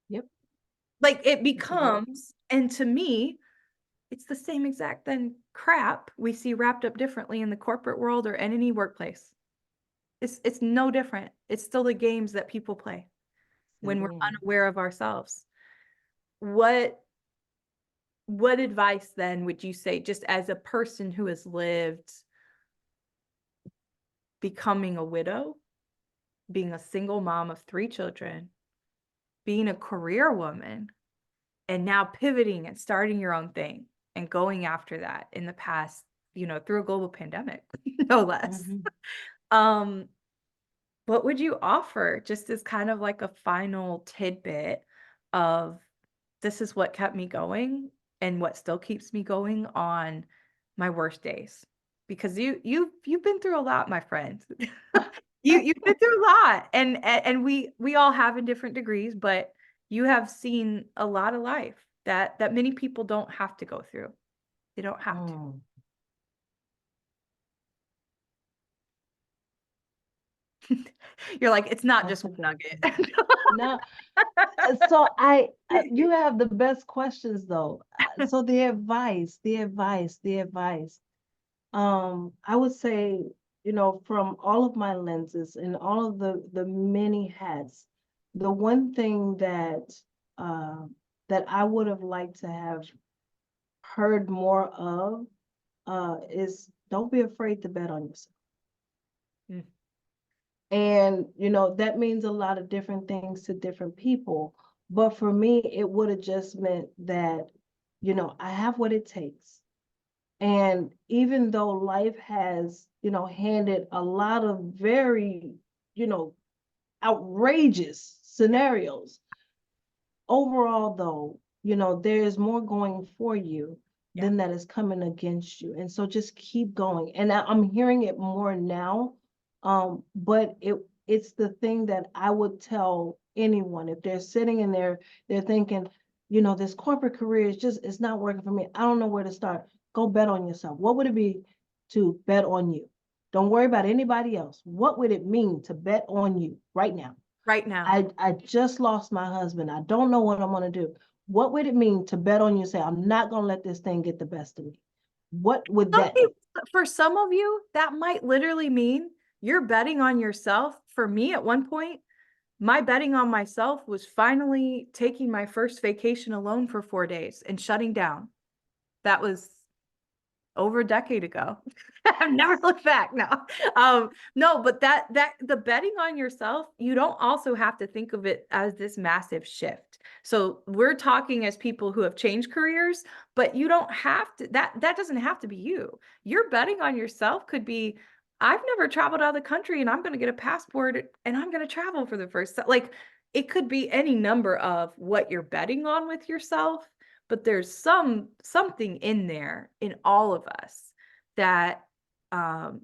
Yep. Like it That's exactly. becomes, and to me, it's the same exact then crap we see wrapped up differently in the corporate world or in any workplace. It's no different. It's still the games that people play Say it when we're again. unaware of ourselves. What what advice then would you say, just as a person who has lived becoming a widow, being a single mom of 3 children, being a career woman, and now pivoting and starting your own thing and going after that in the past, through a global pandemic, no less. Mhm. Um, what would you offer just as kind of like a final tidbit of, this is what kept me going and what still keeps me going on my worst days? because you've been through a lot, my friend. You've been through a lot, and we all have in different degrees, but you have seen a lot of life that many people don't have to go through. They don't have to. Mm, You're like, it's not that's just a one good nugget. one. No, so you have the best questions though. So the advice. I would say, from all of my lenses and all of the many hats, the one thing uh, that I would have liked to have heard more of is don't be afraid to bet on yourself. Mm, And, that means a lot of different things to different people. But for me, it would have just meant that, I have what it takes. And even though life has, handed a lot of very, you know, outrageous scenarios, overall, though, there's more going for you yeah. than that is coming against you. And so just keep going. And I'm hearing it more now. But it's the thing that I would tell anyone if they're sitting in there, they're thinking, this corporate career is just, it's not working for me. I don't know where to start. Go bet on yourself. What would it be to bet on you? Don't worry about anybody else. What would it mean to bet on you right now? Right now. I just lost my husband. I don't know what I'm going to do. What would it mean to bet on you and say, I'm not going to let this thing get the best of me? What would Some that people, mean? for some of you, that might literally mean you're betting on yourself. For me, at one point, my betting on myself was finally taking my first vacation alone for 4 days and shutting down. That was over a decade ago. I've never looked back now. No, but that the betting on yourself, you don't also have to think of it as this massive shift. So we're talking as people who have changed careers, but you don't have to, that doesn't have to be you. Your betting on yourself could be, I've never traveled out of the country and I'm going to get a passport and I'm going to travel for the first time. Like it could be any number of what you're betting on with yourself, but there's something in there in all of us that um,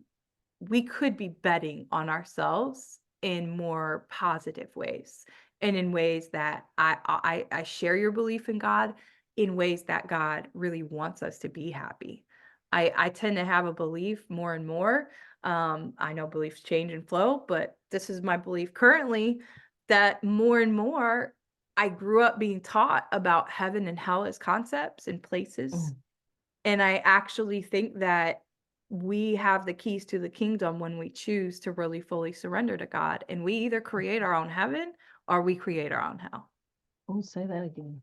we could be betting on ourselves in more positive ways and in ways that I share your belief in God, in ways that God really wants us to be happy. I tend to have a belief more and more. I know beliefs change and flow, but this is my belief currently that more and more I grew up being taught about heaven and hell as concepts and places. Mm. And I actually think that we have the keys to the kingdom when we choose to really fully surrender to God. And we either create our own heaven or we create our own hell. Oh, say that again.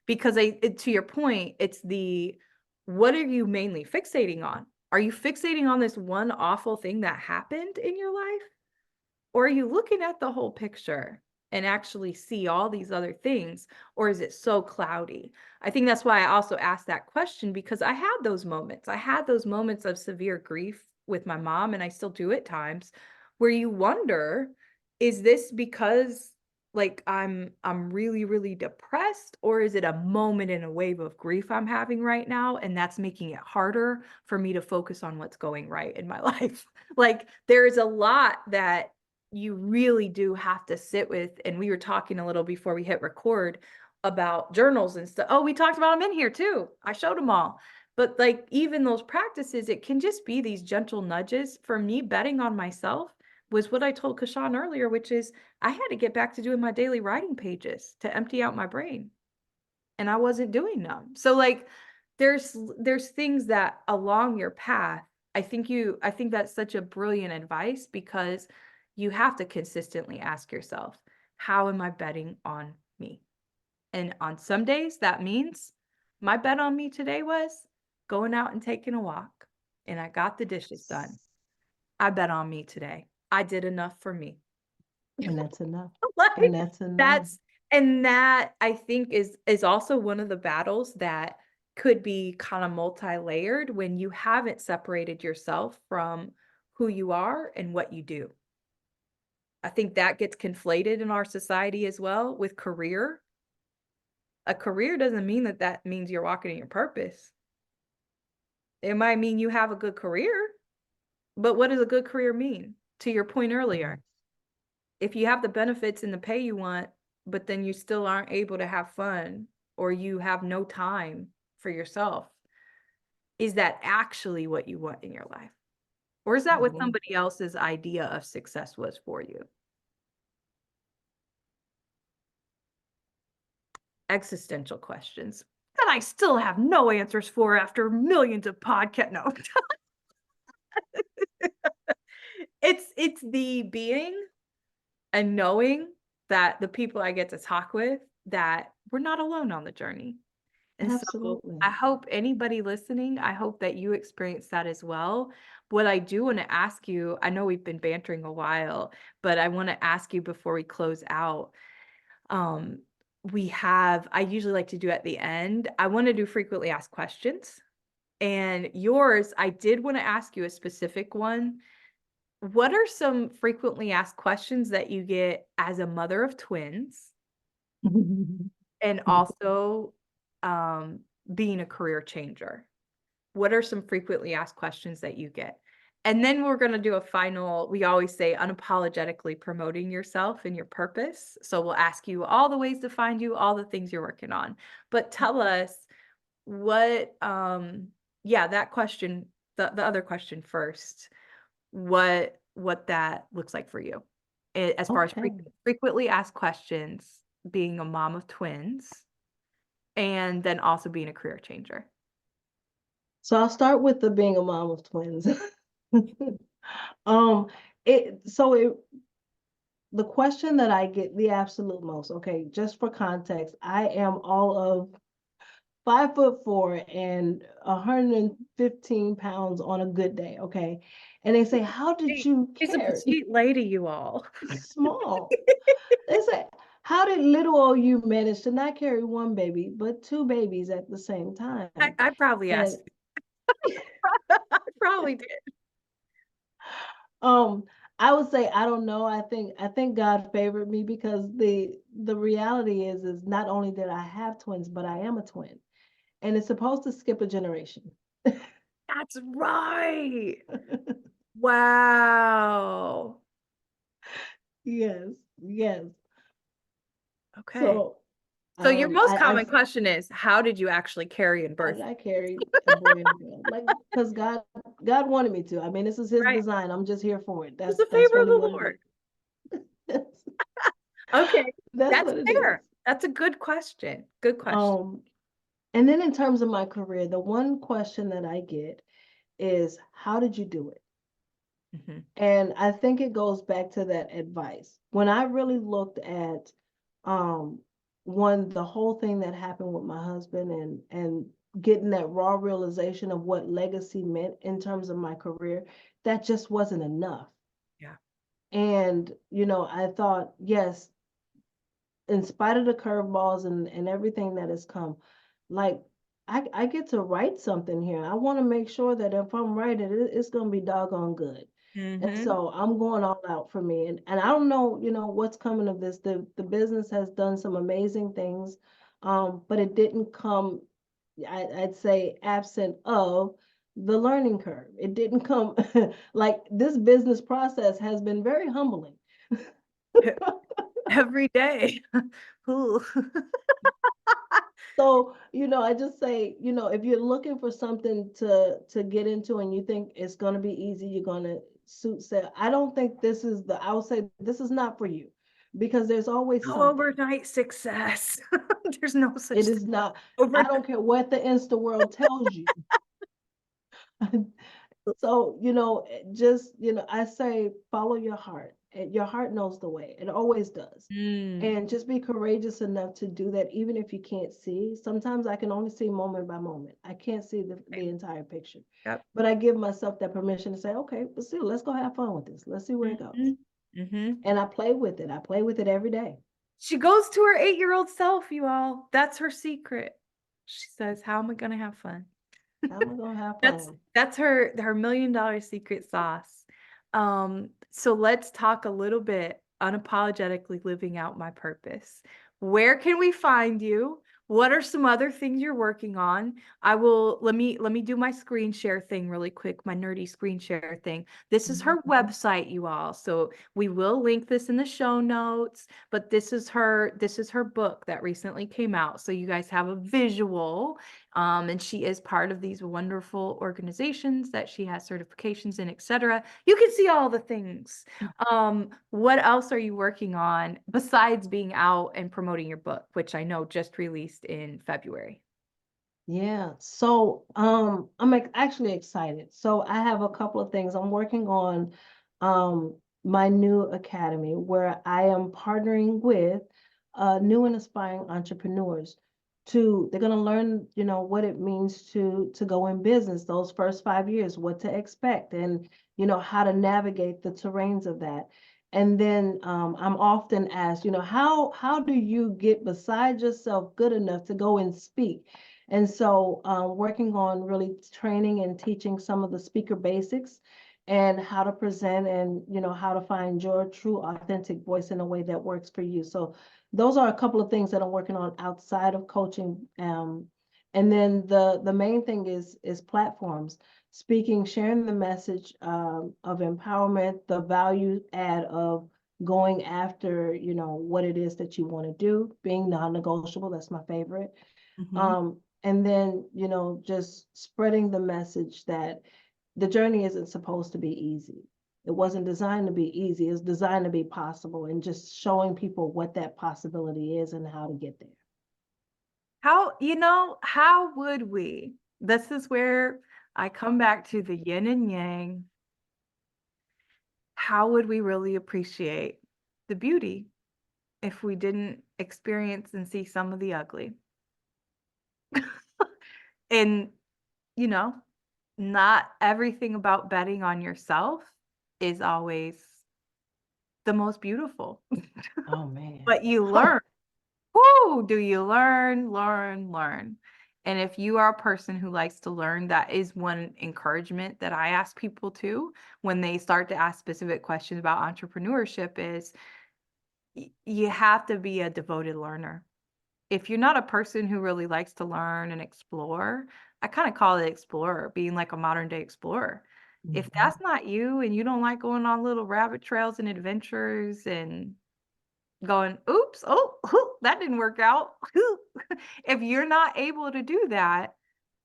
Because to your point, it's what are you mainly fixating on? Are you fixating on this one awful thing that happened in your life? Or are you looking at the whole picture and actually see all these other things? Or is it so cloudy? I think that's why I also asked that question, because I had those moments. I had those moments of severe grief with my mom, and I still do at times, where you wonder, is this because like I'm really, really depressed, or is it a moment in a wave of grief I'm having right now? And that's making it harder for me to focus on what's going right in my life. Like there's a lot that you really do have to sit with. And we were talking a little before we hit record about journals and stuff. Oh, we talked about them in here too. I showed them all. But like even those practices, it can just be these gentle nudges. For me, betting on myself was what I told Kashaun earlier, which is I had to get back to doing my daily writing pages to empty out my brain. And I wasn't doing them. So like there's things that along your path, I think that's such a brilliant advice, because you have to consistently ask yourself, how am I betting on me? And on some days that means my bet on me today was going out and taking a walk and I got the dishes done. I bet on me today. I did enough for me. And that's enough. Like And that's enough. that's and that I think is also one of the battles that could be kind of multi-layered when you haven't separated yourself from who you are and what you do. I think that gets conflated in our society as well with career. A career doesn't mean that means you're walking in your purpose. It might mean you have a good career, But what does a good career mean? To your point earlier, Mhm. if you have the benefits and the pay you want, but then you still aren't able to have fun or you have no time for yourself, is that actually what you want in your life? Or is that what Mhm. somebody else's idea of success was for you? Existential questions that I still have no answers for after millions of podcast. No, it's the being and knowing that the people I get to talk with, that we're not alone on the journey. And so Absolutely. I hope anybody listening, I hope that you experience that as well. What I do want to ask you, I know we've been bantering a while, but I want to ask you before we close out. Um, I usually like to do at the end, I want to do frequently asked questions. And yours, I did want to ask you a specific one. What are some frequently asked questions that you get as a mother of twins and also um, being a career changer? What are some frequently asked questions that you get? And then we're going to do a final, we always say unapologetically promoting yourself and your purpose. So we'll ask you all the ways to find you, all the things you're working on. But tell us what, yeah, that question, the other question first, what that looks like for you as far as Okay. frequently asked questions, being a mom of twins, and then also being a career changer. So I'll start with the being a mom of twins. Um, it the question that I get the absolute most, okay, just for context, I am all of 5'4" and 115 pounds on a good day, okay? And they say, how did Hey, you she's a carry? petite lady, you all. Small. They say, how did little old you manage to not carry one baby, but two babies at the same time? I probably And asked. I probably did. um, I would say I don't know. I think God favored me because the reality is not only did I have twins, but I am a twin. And it's supposed to skip a generation. That's right. Wow. Yes, yes. Okay. So So your most I common question is, how did you actually carry and how birth? did I carry a boy and a girl? Like, because God wanted me to. I mean, this is his Right. design. I'm just here for it. It's That's the that's favor of really the what it Lord. is. That's, Okay. that's That's what it is. fair. That's a good question. Good question. Um, and then in terms of my career, the one question that I get is, how did you do it? Mhm. And I think it goes back to that advice. When I really looked at um the whole thing that happened with my husband and getting that raw realization of what legacy meant in terms of my career, that just wasn't enough. Yeah. And I thought, yes, in spite of the curveballs and everything that has come, like I get to write something here. I want to make sure that if I'm writing it, it's going to be doggone good. And Mm-hmm. so I'm going all out for me. And I don't know, what's coming of this. The business has done some amazing things, but it didn't come, I'd say, absent of the learning curve. It didn't come like this business process has been very humbling. Every day. Ooh. So, I just say, if you're looking for something to get into and you think it's going to be easy, you're going to suit sell. I don't think I would say this is not for you because there's always No something. overnight success. There's no such It thing. is not, I Overnight. don't care what the Insta world tells you. So, just, I say follow your heart. Your heart knows the way. It always does. Mm, And just be courageous enough to do that, even if you can't see. Sometimes I can only see moment by moment. I can't see the entire picture. yep. But I give myself that permission to say, okay, let's go have fun with this. Let's see where it goes. Mm-hmm. Mm-hmm. And I play with it. I play with it every day. She goes to her 8-year-old self, you all. That's her secret. She says, "How am I gonna have fun?" How am I gonna have That's fun? that's her $1 million secret sauce. So let's talk a little bit unapologetically living out my purpose. Where can we find you? What are some other things you're working on? Let me do my screen share thing really quick, my nerdy screen share thing. This is her website, you all. So we will link this in the show notes, but this is her book that recently came out. So you guys have a visual. And she is part of these wonderful organizations that she has certifications in, etc. You can see all the things. What else are you working on besides being out and promoting your book, which I know just released in February? Yeah, so actually excited. So I have a couple of things. I'm working on my new academy where I am partnering with new and aspiring entrepreneurs to they're going to learn, what it means to go in business those first 5 years, what to expect and how to navigate the terrains of that. And then I'm often asked, how do you get beside yourself good enough to go and speak? And so working on really training and teaching some of the speaker basics and how to present and, how to find your true authentic voice in a way that works for you. So those are a couple of things that I'm working on outside of coaching. And then the main thing is platforms, speaking, sharing the message of empowerment, the value add of going after, what it is that you want to do, being non-negotiable. That's my favorite. Mhm. And then, just spreading the message that the journey isn't supposed to be easy. It wasn't designed to be easy. It's designed to be possible and just showing people what that possibility is and how to get there. How would we? This is where I come back to the yin and yang. How would we really appreciate the beauty if we didn't experience and see some of the ugly? And, you know, not everything about betting on yourself is always the most beautiful, Oh man. but you Huh. learn. Whoo, do you learn, learn, learn? And if you are a person who likes to learn, that is one encouragement that I ask people to when they start to ask specific questions about entrepreneurship is you have to be a devoted learner. If you're not a person who really likes to learn and explore, I kind of call it explorer, being like a modern day explorer. If Mhm. that's not you and you don't like going on little rabbit trails and adventures and going, oops, oh, that didn't work out. If you're not able to do that,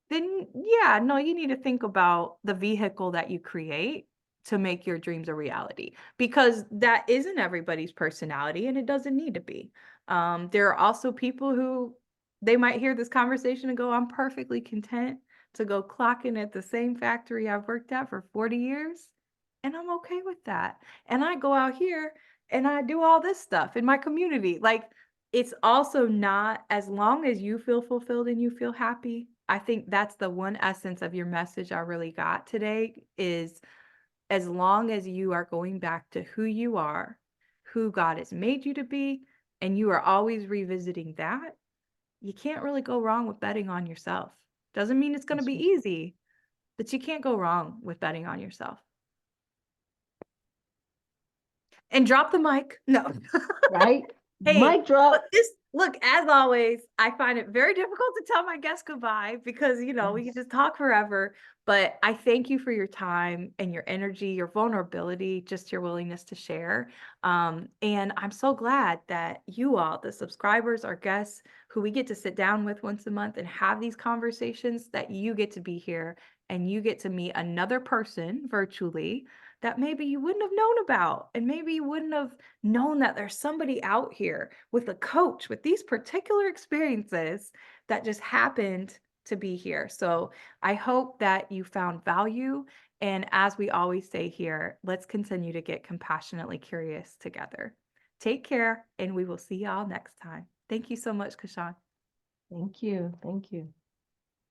then yeah, no, you need to think about the vehicle that you create to make your dreams a reality because that isn't everybody's personality and it doesn't need to be. There are also people who they might hear this conversation and go, I'm perfectly content to go clock in at the same factory I've worked at for 40 years and I'm okay with that. And I go out here and I do all this stuff in my community. Like it's also not as long as you feel fulfilled and you feel happy. I think that's the one essence of your message I really got today is as long as you are going back to who you are, who God has made you to be, and you are always revisiting that, you can't really go wrong with betting on yourself. Doesn't mean it's going to That's be easy, but you can't go wrong with betting on yourself. And drop the mic. No. right. Hey, Mic drop. look, as always, I find it very difficult to tell my guests goodbye because, we can Yes. just talk forever. But I thank you for your time and your energy, your vulnerability, just your willingness to share. And I'm so glad that you all, the subscribers, our guests, who we get to sit down with once a month and have these conversations, that you get to be here and you get to meet another person virtually that maybe you wouldn't have known about. And maybe you wouldn't have known that there's somebody out here with a coach with these particular experiences that just happened to be here. So I hope that you found value. And as we always say here, let's continue to get compassionately curious together. Take care, and we will see y'all next time. Thank you so much, Kashaun. Thank you. Thank you.